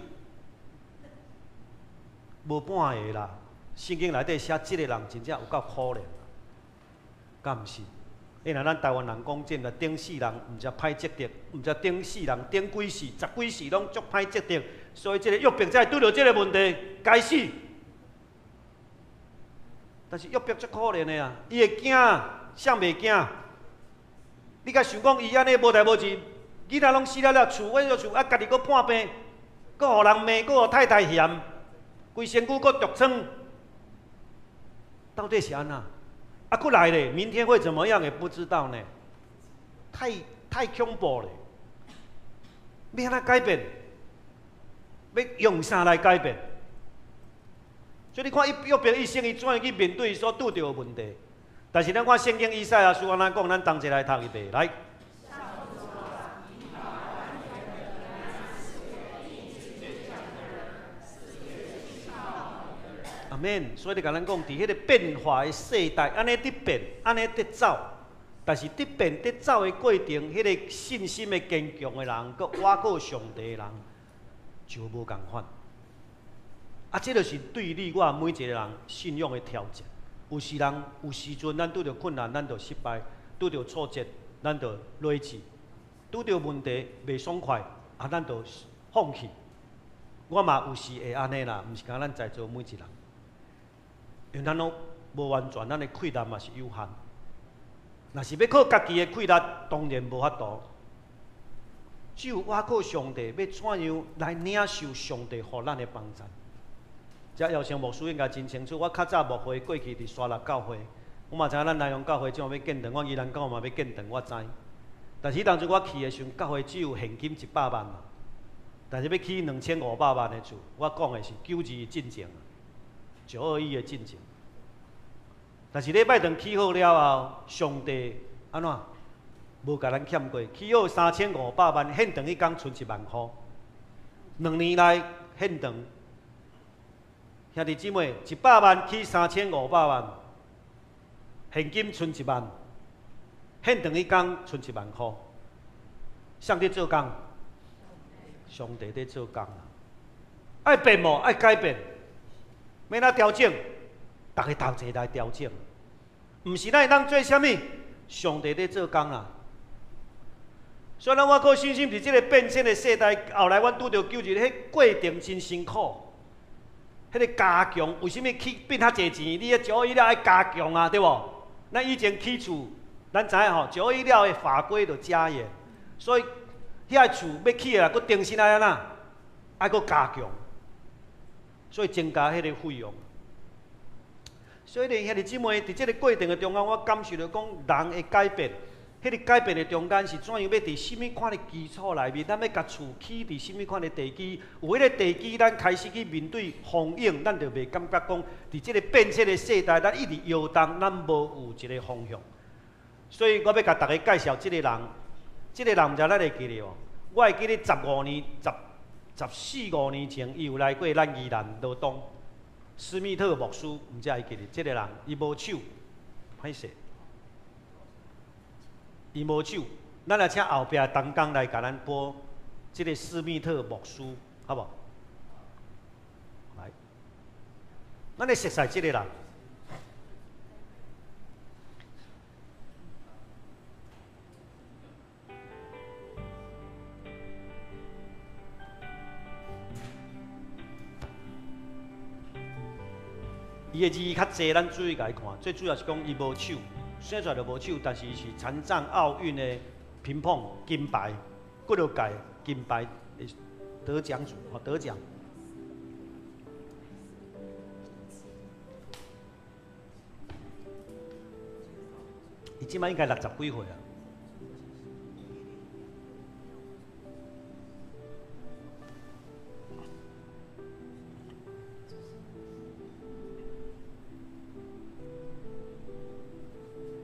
无半个啦。圣经内底写即个人真正有够可怜，敢毋是？因为咱台湾人讲真啦，顶世人毋知歹积德，毋知顶世人顶几世、十几世拢足歹积德，所以即个约伯才会拄到即个问题，该死。但是约伯足可怜的啊，伊会惊，谁袂惊？你甲想讲伊安尼无代无志，囡仔拢死了，厝买咗厝，啊家己搁叛病，搁互人骂，搁互太太嫌，规身躯搁毒疮，到底是安那？啊，搁来咧，明天会怎么样也不知道呢？太恐怖了！要安怎改变？要用啥来改变？所以你看，约伯一生伊怎样去面对所拄到的问题？但是咱看圣经以赛亚书安怎讲，咱同齐来读预备来。阿免，所以你甲咱讲，伫迄个变化的世代，安尼伫变，安尼伫走，但是伫变伫走的过程，迄个信心的坚强的人，佮倚靠上帝的人，就无共款。啊，这就是对你我每一个人信仰的挑战。有时人有时阵，咱拄着困难，咱就失败；拄着挫折，咱就落去；拄着问题袂爽快，啊，咱就放弃。我嘛有时会安尼啦，毋是讲咱在座每一人，因为咱拢无完全，咱的气力嘛是有限。若是要靠家己的气力，当然无法度。只有倚靠上帝，要怎样来领受上帝予咱的帮助？遮姚成牧师应该真清楚，我较早牧会过去伫沙鹿教会，我嘛知影咱南洋教会怎样要建堂，我宜兰教嘛要建堂，我知。但是当初我去的时候，教会只有现金100万嘛，但是要起2500万的厝，我讲的是92的进程，921的进程。但是礼拜堂起好了后，上帝安怎无甲咱欠过？起好3500万，现堂一工剩1万块，2年来现堂。兄弟姊妹，100万起3500万，现金剩1万，现堂一工剩1万块。谁伫做工？上帝伫做工啦。爱变无？爱改变？要哪调整？大家同齐来调整。毋是咱会当做啥物？上帝伫做工啦。所以咱我靠信心伫即个变迁的世代，后来阮拄着救日，迄过程真辛苦。迄个加强，为什么起变较侪钱？你迄921了爱加强啊，对无？咱以前起厝，咱知影吼，921了的法规就加严，所以遐厝要起啦，佮重新来安那，爱佮加强，所以增加迄个费用。所以咧，兄弟姊妹，伫即个过程的中间，我感受到讲，人会改变，迄个改变的中间是怎样要伫什么款的基础内面，咱要甲厝起伫什么款的地基？有迄个地基，咱开始去面对风影，咱就袂感觉讲，伫即个变迁的世代，咱一直摇动，咱无有一个方向。所以我要甲大家介绍即个人，即个人毋知咱会记得无？我会记得15年、14、15年前，伊有来过咱宜兰罗东，施密特牧师，毋知会记得即个人，伊无手，歹势。伊无手，咱来请后壁同工来甲咱播即个施密特牧师，好无？来，咱来熟悉即个人。伊的字较济，咱注意甲伊看。最主要是讲伊无手。生出来就无手，但是是残障奥运的乒乓金牌，骨头界金牌的得奖组，得奖。伊即摆应该60几岁啊。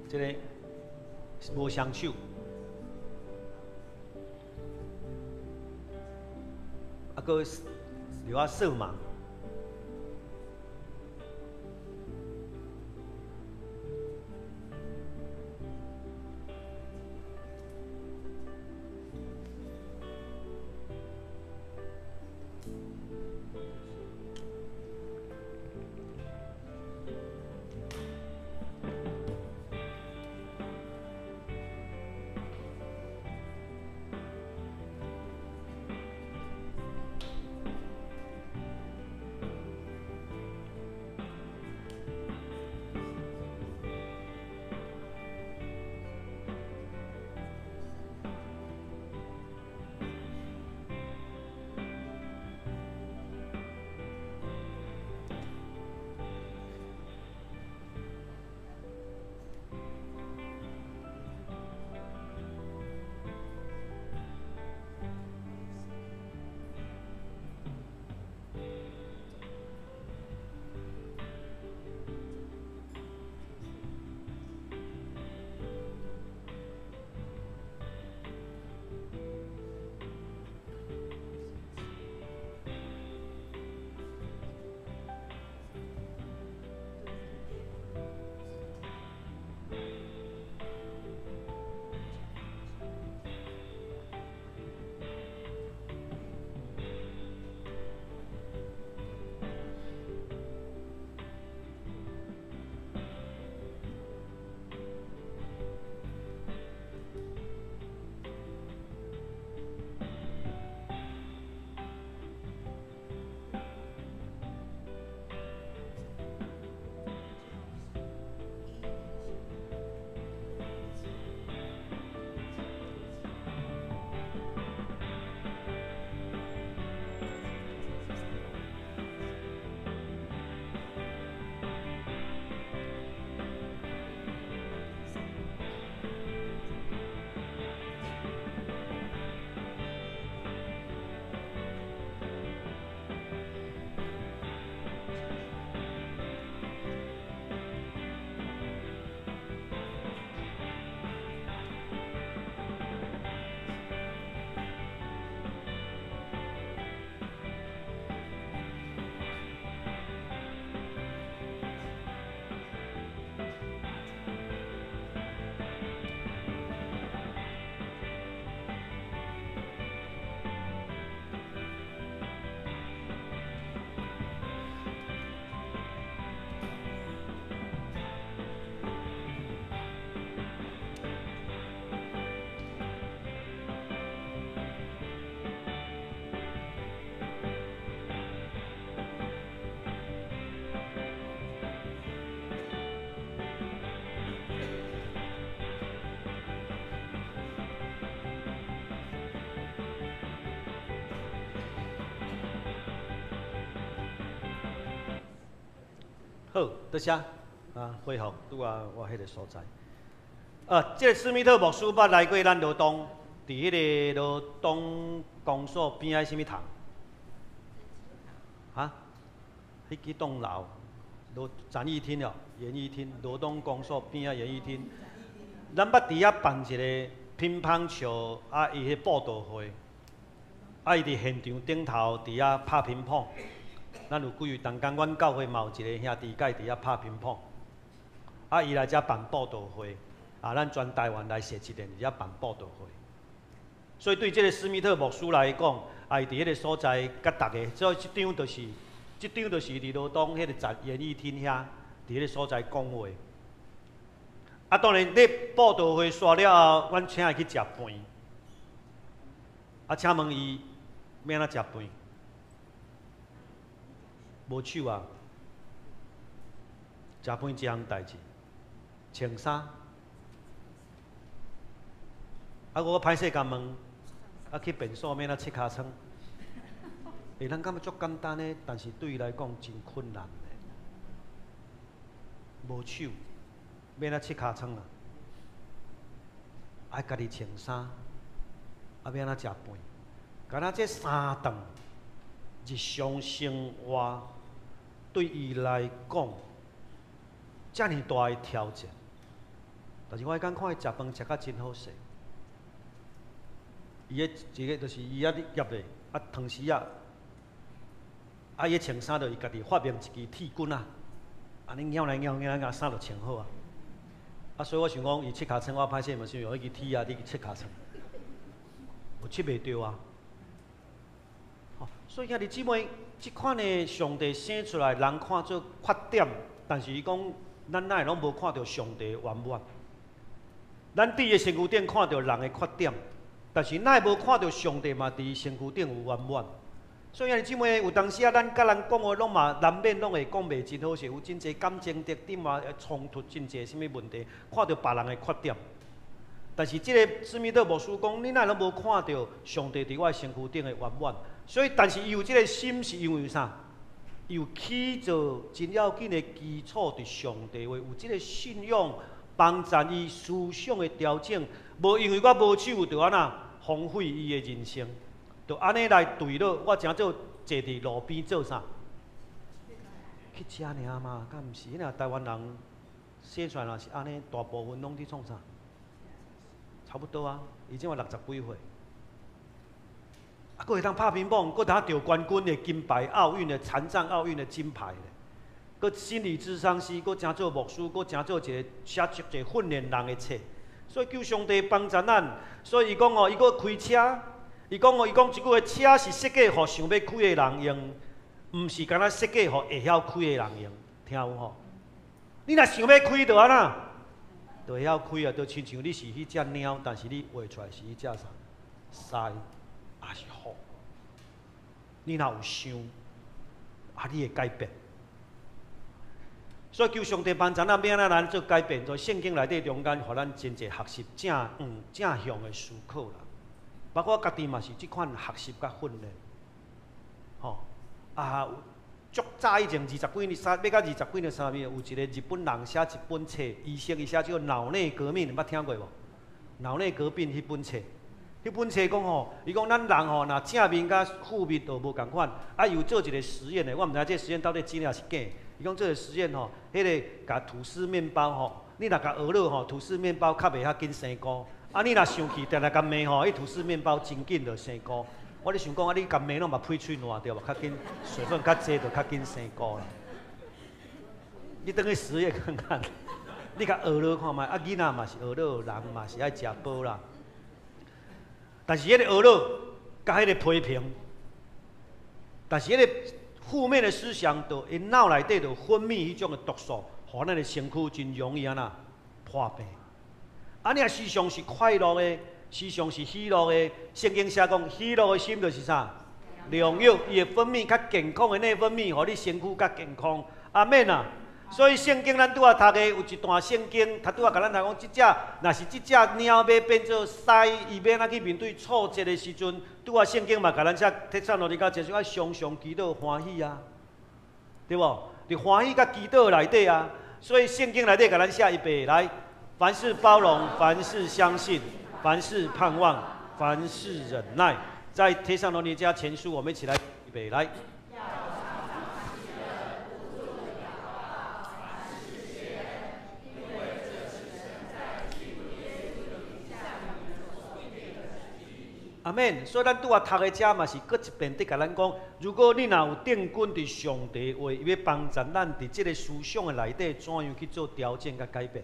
这个无双手，个留啊色盲。好，多谢啊，恢复拄啊我迄个所在。这个史密特牧师捌来过咱罗东，伫迄个罗东公所边仔什么堂？啊？迄几栋楼，展艺厅哦，演艺厅，罗东公所边仔演艺厅。咱捌伫遐办一个乒乓球伊迄报道会，伊伫现场顶头伫遐拍乒乓。咱有几位同工，阮教会嘛有一个兄弟甲伊伫遐拍乒乓。伊来遮办报道会，咱全台湾来设一连伫遐办报道会。所以对这个史密特牧师来讲，伊伫迄个所在，甲大家，所以即场就是伫罗东迄个演艺厅遐，伫迄个所在讲话。当然，你报道会煞了后，阮请伊去食饭。请问伊要安怎食饭？无手啊！食饭一项代志，穿衫。我歹势甲问，去便所要安怎切尻川？咱感觉足简单的，但是对伊来讲真困难的。无手。要安怎切尻川啊？爱家己穿衫，要安怎食饭？敢若这三顿日常生活对伊来讲，遮尔大的挑战。但是我刚看伊食饭食甲真好势。伊个一个就是伊遐夹咧，汤匙伊穿衫就伊家己发明一支铁棍啊，安尼咬来咬衫就穿好啊。所以我想讲，伊切尻川，我歹势嘛，想用迄支铁你去切尻川，有切袂着啊。所以兄弟姊妹，即款的上帝生出来，人看做缺点，但是伊讲，咱哪会拢无看到上帝的圆满？咱伫个身躯顶看到人的缺点，但是哪会无看到上帝嘛？伫身躯顶有圆满？所以兄弟姊妹，有当时咱甲人讲话拢嘛难免拢会讲袂真好势，有真侪感情特点嘛冲突，真侪啥物问题，看到别人的缺点。但是即个史密特牧师讲，你哪拢无看到上帝伫我身躯顶的圆满？所以，但是伊有即个心，是因为啥？有起造真要紧的基础伫上帝话，有即个信仰帮助伊思想的调整。无因为我无手，就安那荒废伊的人生。就安尼来对了，我正做坐伫路边做啥？去吃尔嘛，敢毋是？迄台湾人生出来若是安尼，大部分拢伫创啥？差不多啊，已经有60几岁。佫会当拍乒乓，佫当得冠军的金牌，奥运的残障奥运的金牌咧。佫心理咨商师，佫正做牧师，佫正做一个写一个训练人的册。所以求上帝帮助咱。所以伊讲伊佫开车。伊讲一句话，车是设计互想要开的人用，毋是干那设计互会晓开的人用，听有吼？你若想要开就安那，就会晓开啊，就亲像你是迄只猫，但是你画出来是迄只啥？狮，也是虎。你若有想，你会改变。所以求上帝帮助咱，要安怎咱做改变，在圣经内底中间，互咱真侪学习正向的思考啦。包括家己嘛是即款学习甲训练，足早以前20几年、要到20几年3年，有一个日本人写一本册，医生伊写叫《脑内革命》，捌听过无？脑内革命迄本册，迄本册讲伊讲咱人若正面甲负面都无共款，有做一个实验的，我毋知这实验到底真还是假。伊讲这个实验迄个甲吐司面包你若甲讹落吐司面包较袂遐紧生菇。你若生气，定定甲骂迄吐司面包真紧就生菇。我咧想讲，你甲骂拢嘛配喙烂对无？较紧水分较济，就较紧生菇啦。你等去实验看看，你甲讹落看觅，囡仔嘛是讹落，人嘛是爱食饱啦。但是迄个讹落甲迄个批评，但是迄个负面的思想，就因脑内底就分泌迄种的毒素，互咱的身躯真容易破病。你若时常是快乐的，时常是喜乐的。圣经写讲，喜乐的心就是啥？良药，伊会分泌较健康的内分泌，互你身躯较健康。阿免啊！所以圣经咱拄啊读的有一段圣经，他拄啊甲咱讲，即只若是即只猫要变做狮，伊要哪去面对挫折的时阵，拄啊圣经嘛甲咱写帖撒罗尼迦前书，爱常常祈祷欢喜啊，对无？伫欢喜甲祈祷内底啊，所以圣经内底甲咱写一遍来。凡事包容，凡事相信，凡事盼望，凡事忍耐。在帖撒罗尼迦前书，我们一起来预备来。阿免，所以咱拄啊读的遮嘛是搁一遍得甲咱讲，如果你若有定根伫上帝话，伊要帮助咱伫即个思想的内底，怎样去做调整甲改变？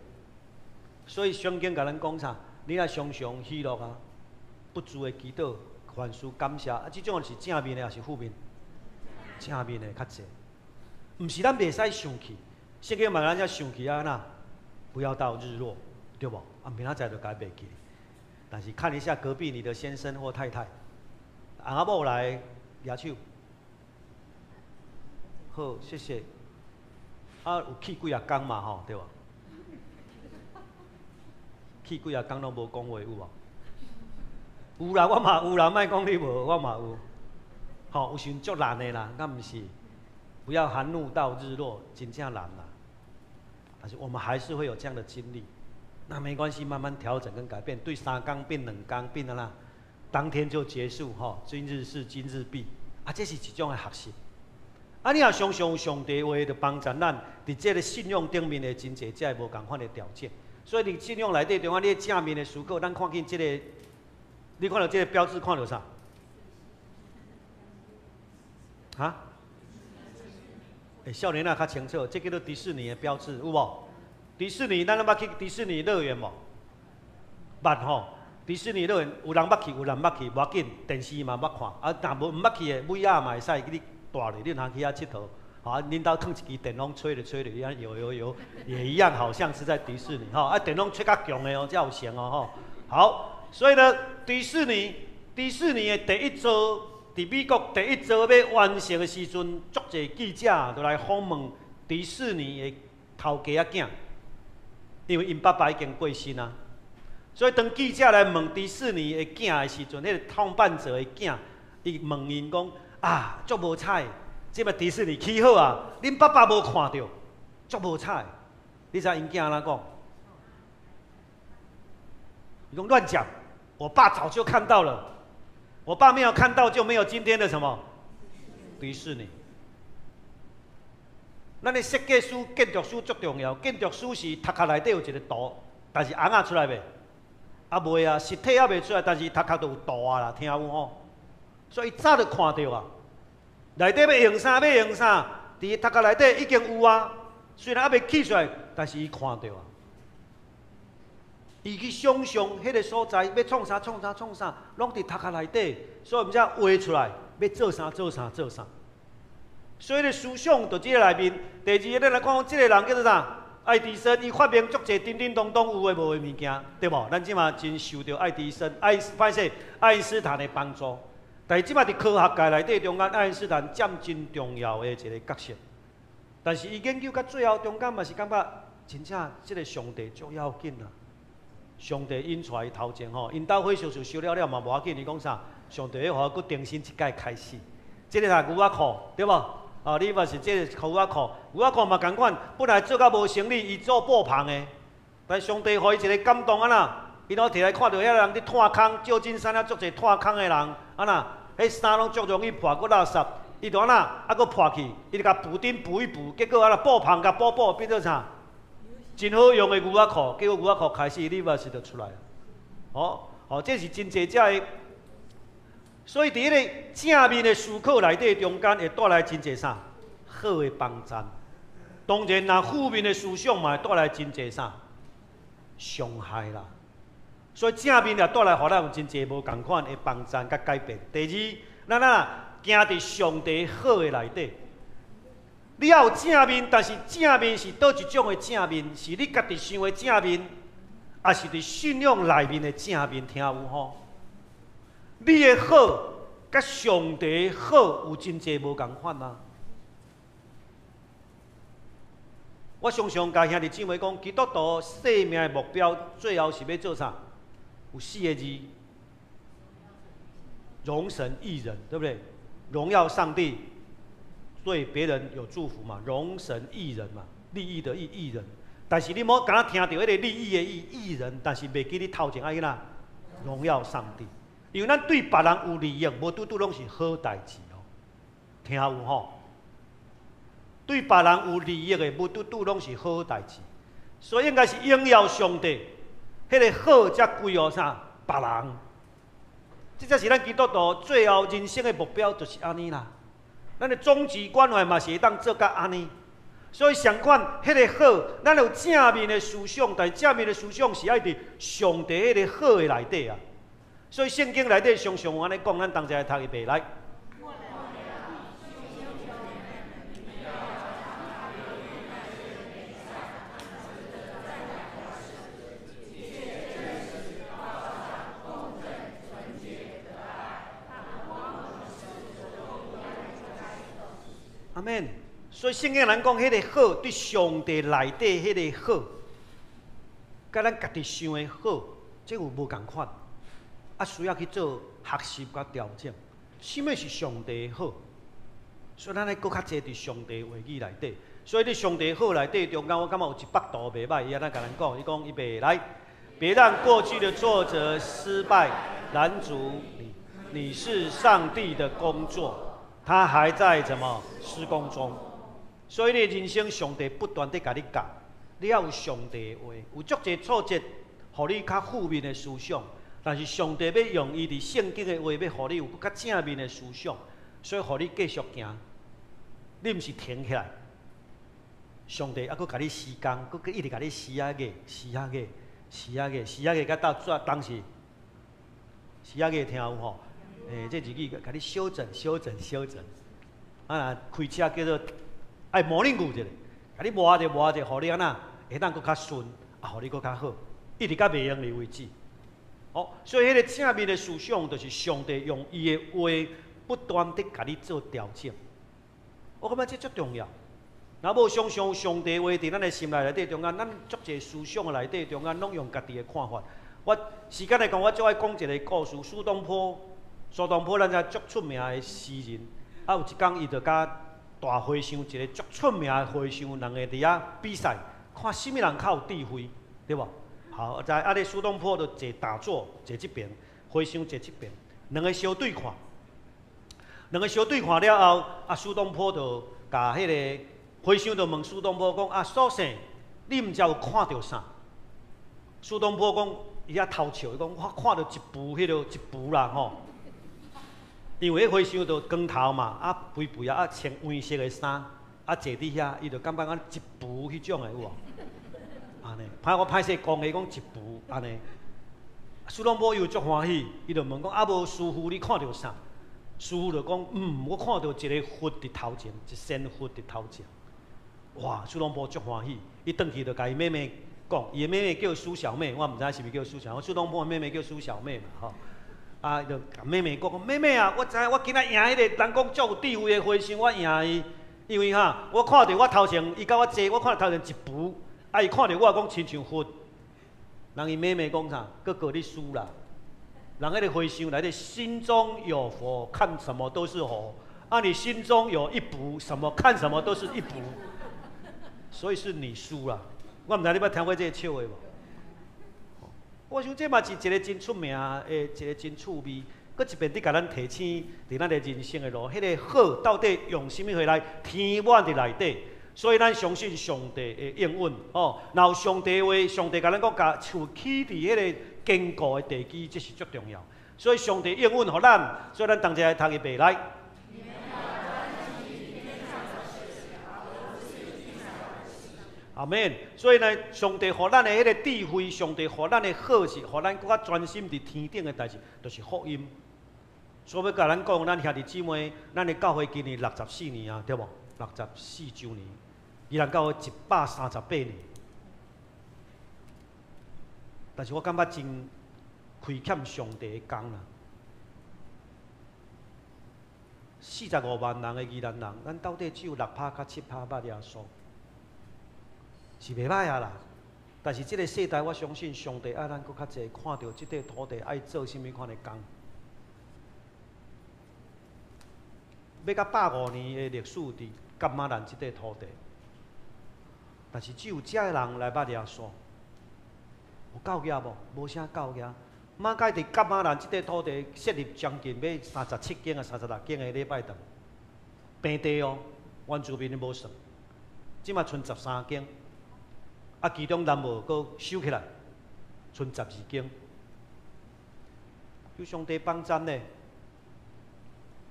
所以圣经甲咱讲啥？你若常常喜乐啊，不住的祈祷，凡事感谢啊，即种是正面的还是负面？正面的较济，毋是咱袂使生气，圣经嘛咱遮生气啊那，不要到日落，对无？啊，明仔载就该袂记。但是看一下隔壁你的先生或太太，阿某来举手，好，谢谢。啊，有去几啊工嘛吼，对吧？去几啊工拢无讲话有无？有啦，我嘛有啦，莫讲你无，我嘛有。吼，有时足难的啦，那毋是，不要含怒到日落，真正难啦。但是我们还是会有这样的经历。那没关系，慢慢调整跟改变，对3工变2工变了啦，当天就结束吼。今日事今日毕，啊，这是一种的学习。啊，你若常常有上帝话，就帮助咱伫这个信仰顶面的真济，才会无共款的条件。所以你信仰内底中啊，你正面的思考，咱看见这个，你看到这个标志，看到啥？啊？少年啊，较清楚，这叫做迪士尼的标志，有无？迪士尼，咱捌去迪士尼乐园无？捌吼，迪士尼乐园有人捌去，有人捌去，无要紧，电视嘛捌看。啊，但无毋捌去的，尾仔嘛会使你带咧，你通去遐佚佗。啊，恁兜放一支电风吹咧吹咧，有，也一样，好像是在迪士尼吼。啊，电风吹较强的哦，才有声哦吼。好，所以呢，迪士尼的第一座，伫美国第一座要完成的时阵，足侪记者都来访问迪士尼的头家仔囝。因为因爸爸已经过身啊，所以当记者来问迪士尼的囝的时阵，迄个创办者的囝，伊问因讲啊，足无彩，即摆迪士尼起好啊，恁爸爸无看到，足无彩。你知因囝安怎讲？伊讲乱讲，我爸早就看到了，我爸没有看到就没有今天的什么迪士尼。咱的设计师、建筑师足重要。建筑师是头壳内底有一个图，但是红出来未？啊未啊，实体还未出来，但是头壳都有图啊啦，听有吼。所以早就看到啊，内底要用啥，伫头壳内底已经有啊。虽然还未起出来，但是伊看到啊。伊去想象迄个所在要创啥，拢伫头壳内底，所以毋则画出来，要做啥。所以咧思想就即个内面，第二个咱来看，即个人叫做啥？爱迪生，伊发明足侪叮叮咚咚有诶无诶物件，对无？咱即马真受到爱迪生、爱因斯坦的帮助。但是即马伫科学界内底中间，爱因斯坦占真重要诶一个角色。但是伊研究到最后中间嘛是感觉，真正即个上帝足要紧啦。上帝引出来伊头前吼，因兜火烧烧了嘛无要紧，伊讲啥？上帝要互我重新一届开始。即个是牛仔裤，对无？啊，你嘛是这个牛仔裤嘛共款，本来做到无成立，伊做布棚的，但上帝互伊一个感动啊呐，伊拢摕来看到遐人伫炭坑，旧金山啊足侪炭坑的人啊呐，迄衫拢足容易破，搁垃圾，伊就啊呐，啊搁破去，伊就甲补丁补一补，结果啊呐布棚甲补变做啥？真好用的牛仔裤，结果牛仔裤开始你嘛是就出来了，哦，这是真济只的。所以，伫迄个正面的思考内底中间，会带来真济啥好的帮助。当然，若负面的思想嘛，会带来真济啥伤害啦。所以正面也带来，互咱有真济无共款的帮助甲改变。第二，咱行伫上帝好的内底，你要有正面，但是正面是倒一种的正面？是你家己想的正面，还是伫信仰内面的正面？听有吼？你的好，甲上帝好有真济无共款啊！我常常甲兄弟姊妹讲，基督徒生命的目标，最后是要做啥？有4个字：荣神益人，对不对？荣耀上帝，对别人有祝福嘛，荣神益人嘛，利益的益人。但是你莫敢若听到迄个利益的艺人，但是袂记你头前爱去哪荣耀上帝。因为咱对别人有利益，无拄拢是好代志哦。听有吼？对别人有利益的，无拄拢是好代志。所以应该是荣耀上帝，迄个好才归乎啥别人。这才是咱基督徒最后人生的目标，就是安尼啦。咱的终极关怀嘛是会当做甲安尼。所以上款迄个好，咱有正面的思想，但正面的思想是爱伫上帝迄个好的内底啊。所以圣经内底常常有安尼讲，咱同齐来读一遍来。阿免。所以圣经人讲，迄个好对上帝内底迄个好，甲咱家己想的好，这有无共款？啊，需要去做学习甲调整。什么是上帝的好？所以咱要搁较济伫上帝话语内底。所以伫上帝好内底中间，我感觉有一百度袂歹。伊安尼甲咱讲，伊讲预备来，别让过去的挫折、失败拦阻你。你是上帝的工作，他还在怎么施工中。所以你人生上帝不断地甲你教，你要有上帝的话，有足侪挫折，互你较负面的思想。但是上帝要用伊伫圣经的话，要互你有较正面的思想，所以互你继续行。你毋是停起来，上帝还佫甲你施工，佫一直甲你施啊个，施啊个，施啊个，施啊个，甲到当时，施啊个听有吼？这日语甲你修整、修整、修整。啊，开车叫做爱模拟牛一下，甲你磨者磨者，互你安那会当佫较顺，啊，互你佫较好，一直到袂用你为止。哦，所以迄个正面的思想，就是上帝用伊的话不断地甲你做调整。我感觉这足重要。若无常常上帝话伫咱的心内底中间，咱足侪思想的内底中间，拢用家己的看法。我时间来讲，我最爱讲一个故事。苏东坡，咱遮足出名的诗人。啊，有一天伊就甲大和尚一个足出名的和尚，两个伫遐比赛，看什么人较有智慧，对无？好，在啊，咧苏东坡就坐大座，坐这边，和尚坐这边，两个相对看。两个相对看了后，啊，苏东坡就甲迄个和尚就问苏东坡讲：啊，所幸你毋知有看到啥？苏东坡讲，伊遐偷笑，伊讲我看到一幅迄落一幅啦吼。因为迄和尚就光头嘛，啊肥肥啊，穿黄色的衫，啊坐伫遐，伊就感觉讲一幅迄种的有无？安尼，我歹势讲伊讲一幅安尼。苏东坡又足欢喜，伊就问讲：啊无师傅你看到啥？师傅就讲：我看到一个佛伫头前，一仙佛伫头前。哇！苏东坡足欢喜，伊转去就甲伊妹妹讲，伊的妹妹叫苏小妹，我毋知是毋是叫苏小妹，苏东坡的妹妹叫苏小妹嘛，吼。啊，就甲妹妹讲：妹妹啊，我知我今仔赢迄个人讲足有智慧的和尚，我赢伊，因为我看到我头前，伊甲我坐，我看到头前一幅，啊，伊看到我讲亲像佛。人伊妹妹讲啥？哥哥你输啦！人迄个和尚内底心中有佛，看什么都是佛；啊，你心中有一幅，什么看什么都是一幅，所以是你输啦。我毋知你捌听过这个笑话无？我想这嘛是一个真出名的，一个真趣味。搁一遍伫甲咱提醒伫咱的人生的路，迄个好到底用什么话来填满伫内底？所以咱相信上帝的应允哦。然后上帝话，上帝甲咱讲，甲厝起伫迄个坚固的地基，这是最重要。所以上帝应允互咱，所以咱同齐来读一遍来。阿免。所以呢，上帝互咱的迄个智慧，上帝互咱的好是，互咱更较专心伫天顶的代志，就是福音。所以要甲咱讲，咱兄弟姊妹，咱的教会今年64年啊，对无？64周年，宜兰教会138年。但是我感觉真亏欠上帝的工啦。45万人的宜兰人，咱到底只有6%到7%捌耶稣。是袂歹啊啦，但是这个世代，我相信上帝爱咱搁较济看到这块土地爱做甚物款的工。要到105年的历史伫柑仔兰这块土地，但是只有遮个人来捌耶稣。有够额无？无啥够额。马介伫甲马兰即块土地设立将近要37间啊36间的礼拜堂，平地哦，原住民无算，即马剩13间，啊，其中南无阁收起来，剩12间。求上帝帮咱呢，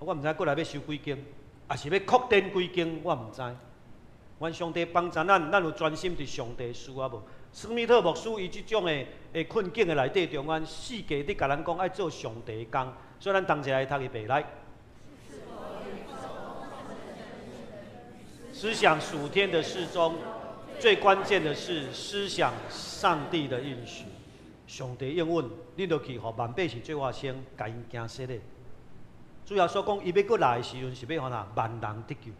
我毋知过来要收几间，也是要扩展几间，我毋知。愿上帝帮助咱有专心伫上帝事啊无？史密特牧师伊即种的困境的内底，中间四界伫甲咱讲爱做上帝的工，所以咱同齐来读伊白来。思想属天的事中，最关键的是思想上帝的应许。上帝应允，你著去互万百姓做发声，甲因行说的。主要所讲，伊要过来的时阵，是要互哪万人得救。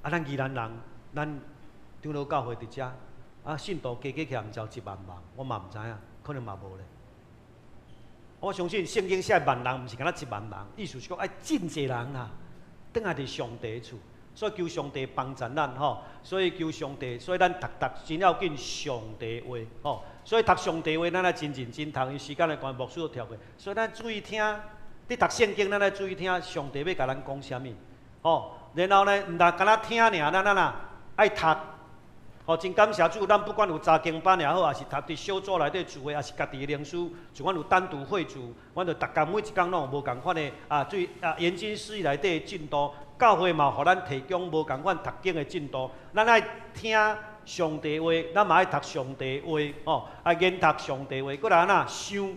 啊，咱宜兰人，咱长老教会伫遮，啊，信徒加起来毋超1万人，我嘛毋知影，可能嘛无咧。我相信圣经写万人，毋是敢若1万人，意思是讲爱真济人啊，倒来伫上帝厝，所以求上帝帮助咱吼，所以求上帝，所以咱读真要紧上帝话吼，所以读上帝话，咱爱真认真读，因时间的关系，牧师都跳过，所以咱注意听，伫读圣经，咱爱注意听上帝要甲咱讲啥物，吼。然后呢，毋但敢若听尔，咱爱读，吼，真感谢主，咱不管有查经班也好，还是读伫小组内底住的，还是家己的灵书，就阮有单独会主，阮就逐工每一工拢有无共款的研经释义内底的进度，教会嘛，互咱提供无共款读经的进度，咱爱听上帝话，咱嘛爱读上帝话，吼，爱研读上帝话，过来想，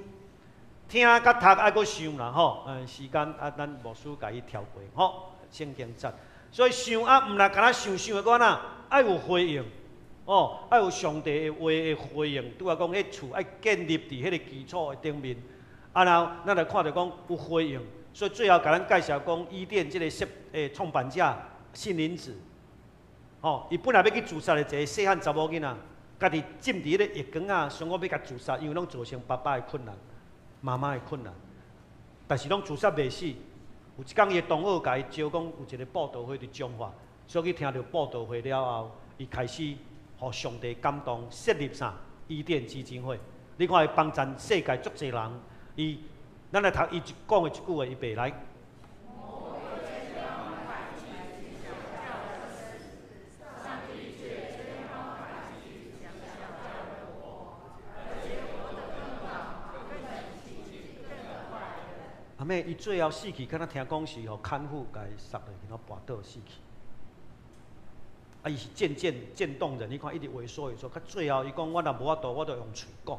听甲读爱阁想啦，吼，时间咱牧师甲伊跳过，吼。圣经节，所以想啊，毋但敢若想的，个爱有回应，哦，爱有上帝的话的回应。拄啊讲，迄厝爱建立伫迄个基础的顶面，啊，然后咱来看着讲有回应。所以最后甲咱介绍讲，伊甸即个创办者信林子，哦，伊本来要去自杀的一个细汉查某囡仔，家己浸伫迄个浴缸啊，想讲要甲自杀，因为拢造成爸爸的困难、妈妈的困难，但是拢自杀袂死。有一天，伊的同学甲伊招讲，有一个布道会伫中华，所以伊听到布道会了后，伊开始互上帝感动，设立啥伊甸基金会。你看，伊帮助世界足侪人。咱来读伊讲的一句话，伊白来。后尾伊最后死去，敢若听讲是互看护甲伊杀落去，然后跋倒死去。啊，伊是渐动人，你看一直萎缩，到最后伊讲，我若无法度，我就用嘴讲，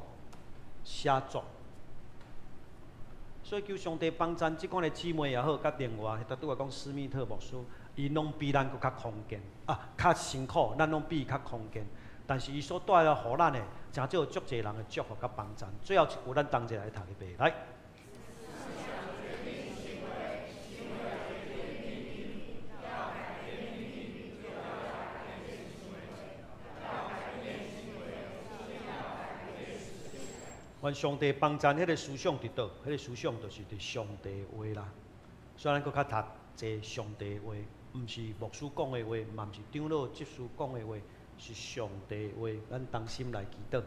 写作。所以求上帝帮咱即款的姊妹也好，甲另外，迄拄仔讲史密特牧师，伊拢比咱搁较空间啊，较辛苦，咱拢比伊较空间。但是伊所带来互咱的，真少有足侪人的祝福甲帮助。最后一句，咱同齐来读一遍，来。愿上帝帮咱迄个思想伫倒，迄个思想就是伫上帝话啦。所以咱搁较读这上帝话，毋是牧师讲的话，嘛毋是长老执事讲的话，是上帝话。咱同心来祈祷。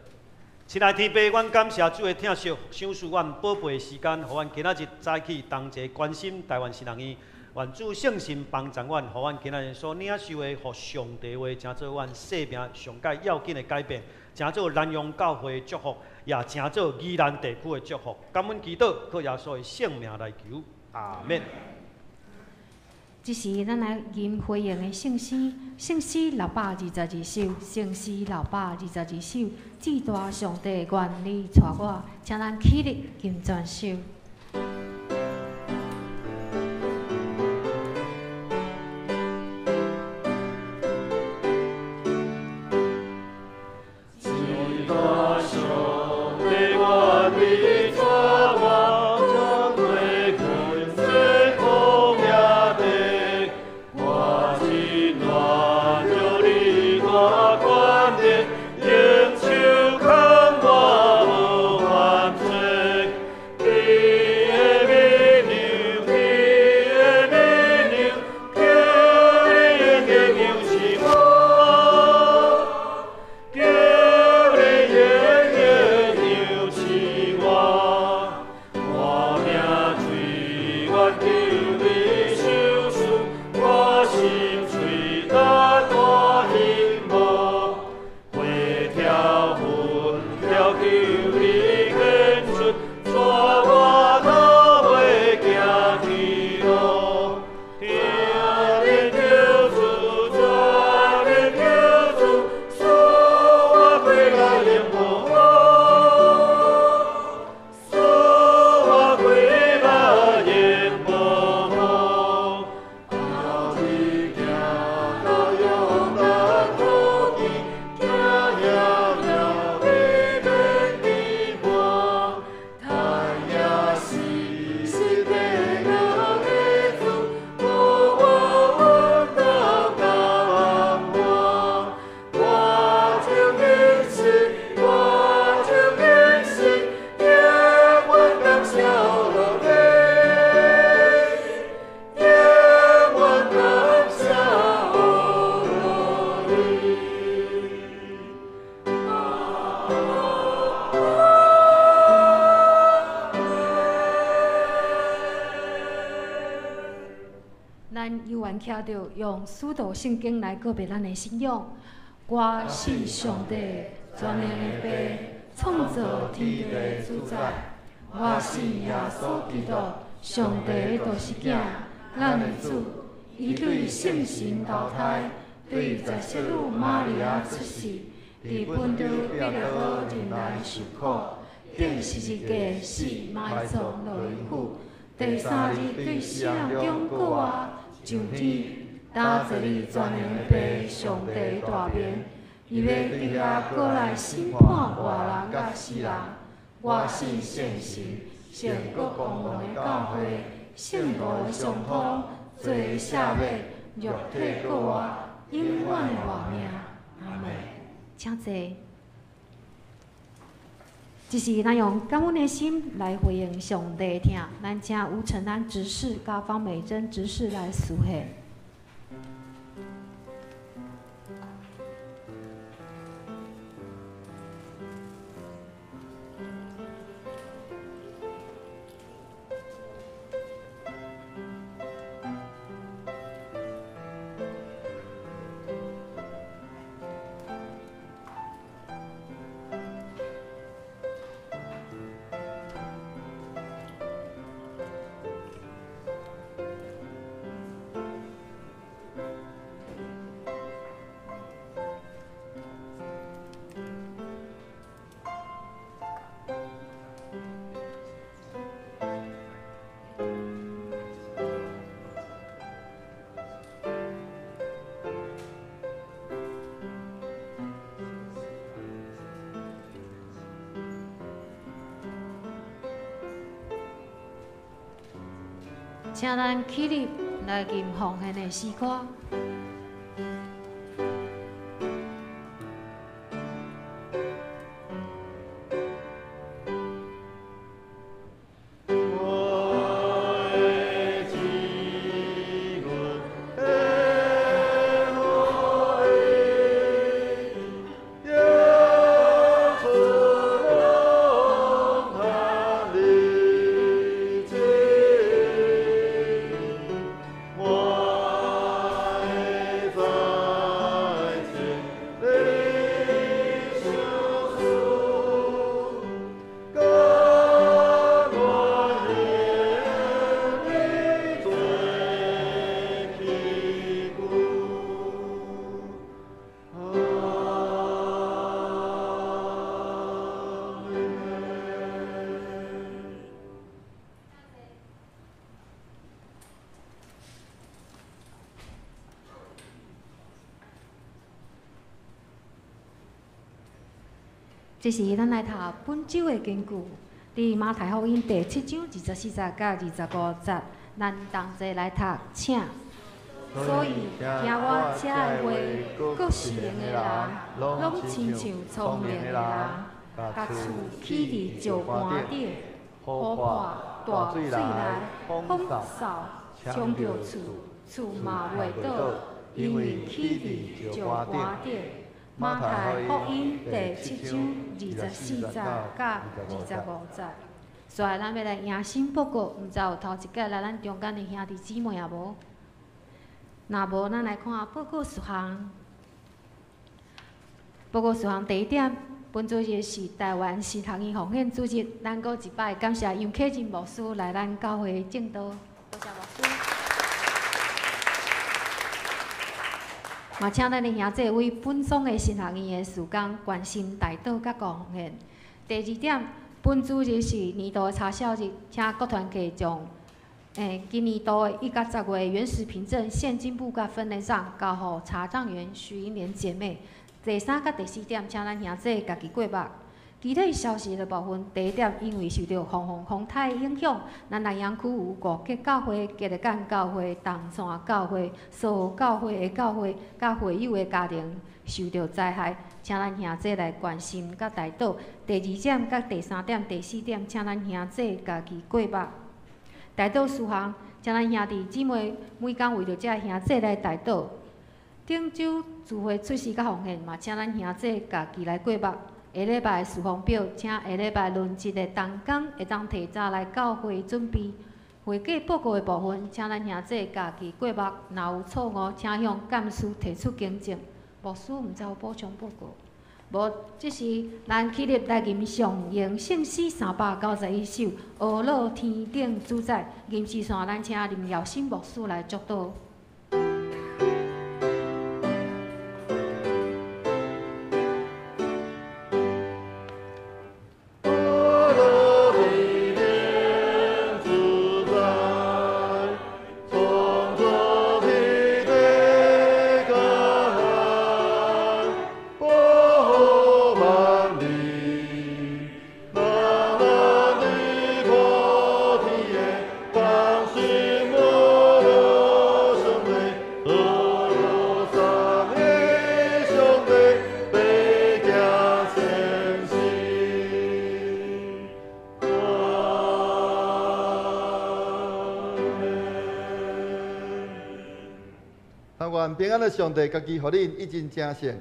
亲爱天父，阮感谢主的听惜，赏赐阮宝贝的时间，互阮今仔日早起同齐关心台湾新人院。愿主圣神帮助阮，互阮今仔日所领受的，互上帝话，成做阮生命上界要紧的改变，成做南洋教会的祝福。也成做宜兰地区的祝福，感恩祈祷，靠耶稣的圣名来求，阿免。这是咱来吟回应的圣诗，圣诗622首，圣诗622首，至大上帝愿你带我，请咱起立吟全首。应手看我无反省。着用使徒圣经来告别咱的信仰。我信上帝，全能的爸，创造天地的主宰。我信耶稣基督，上帝的独生囝，咱的主。伊对圣神投胎，对在圣女玛利亚出世，伫本着彼得堡人来受苦，顶十字架死，埋葬落阴府。第三日对死人中过活，上天，担坐伫全能的爸上帝大面，伊要伫遐过来审判活人甲死人。我信圣神，圣国光荣的教会，圣母的上通，罪赦免，肉体过活，永远的活命。阿门。请坐。这是咱用感恩的心来回应上帝听，咱请吴承安执事甲方美珍执事来书写。请咱起立来吟奉献的诗歌。这是咱来读本周的根据，伫马太福音第7章24节甲25节，咱同齐来读，请。所以听我这的话，各是灵的人，拢亲像聪明的人，甲厝起伫石盘顶，雨破大水来，风扫冲着厝，厝嘛袂倒，因为起伫石盘顶。马太福音第7章24节甲25节。所以咱要来迎新报告，毋知有头一届来咱中间的兄弟姊妹也无？若无，咱来看报告事项。报告事项第1点，本主日是台湾新学院奉献主日，咱阁一摆感谢杨启进牧师来咱教会正道，多谢牧师。嘛，请咱的兄弟为本庄的新学院的事工关心大道甲贡献。第2点，本主日是年度的查校日，请各团体将今年度的1到10月原始凭证现金部甲分类上交予查账员徐英莲姐妹。第3甲第4点，请咱兄弟家己过目。具体消息的部分，第1点，因为受到风台影响，咱南洋区有5个教会、吉利港教会、东山教会、所有教会的教会、甲会友的家庭受到灾害，请咱兄弟来关心甲代祷。第2点、甲第3点、第4点，请咱兄弟家己过目。代祷事项，请咱兄弟姊妹每工为着这兄弟来代祷。顶周聚会出席甲奉献嘛，请咱兄弟家己来过目。下礼拜的事项表，请下礼拜论节的同工会当提早来教会准备。会计报告的部分，请咱兄弟家己过目，若有错误，请向干事提出更正。牧师毋知有补充报告。无，即是咱起立来吟上咏圣诗391首《俄罗天顶主宰》。吟诗线，咱请林耀新牧师来祝祷。愿平安的上帝，家己互恁一真正善。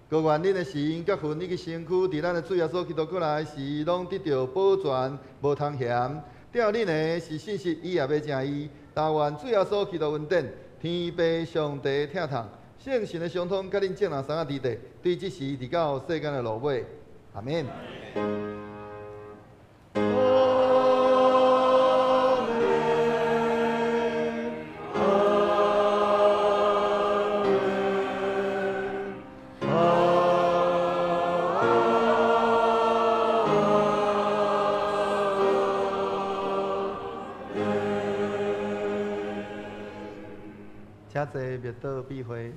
各愿恁的心、甲魂以及身躯，伫咱的主耶稣基督过来时，拢得到保全，无通嫌。吊恁的是信息，以后要正义。但愿主耶稣基督恩典，天父上帝疼痛，圣神的相通，甲恁众人三个伫地，对即时直到世间的落尾。阿免。请坐，灭道避讳。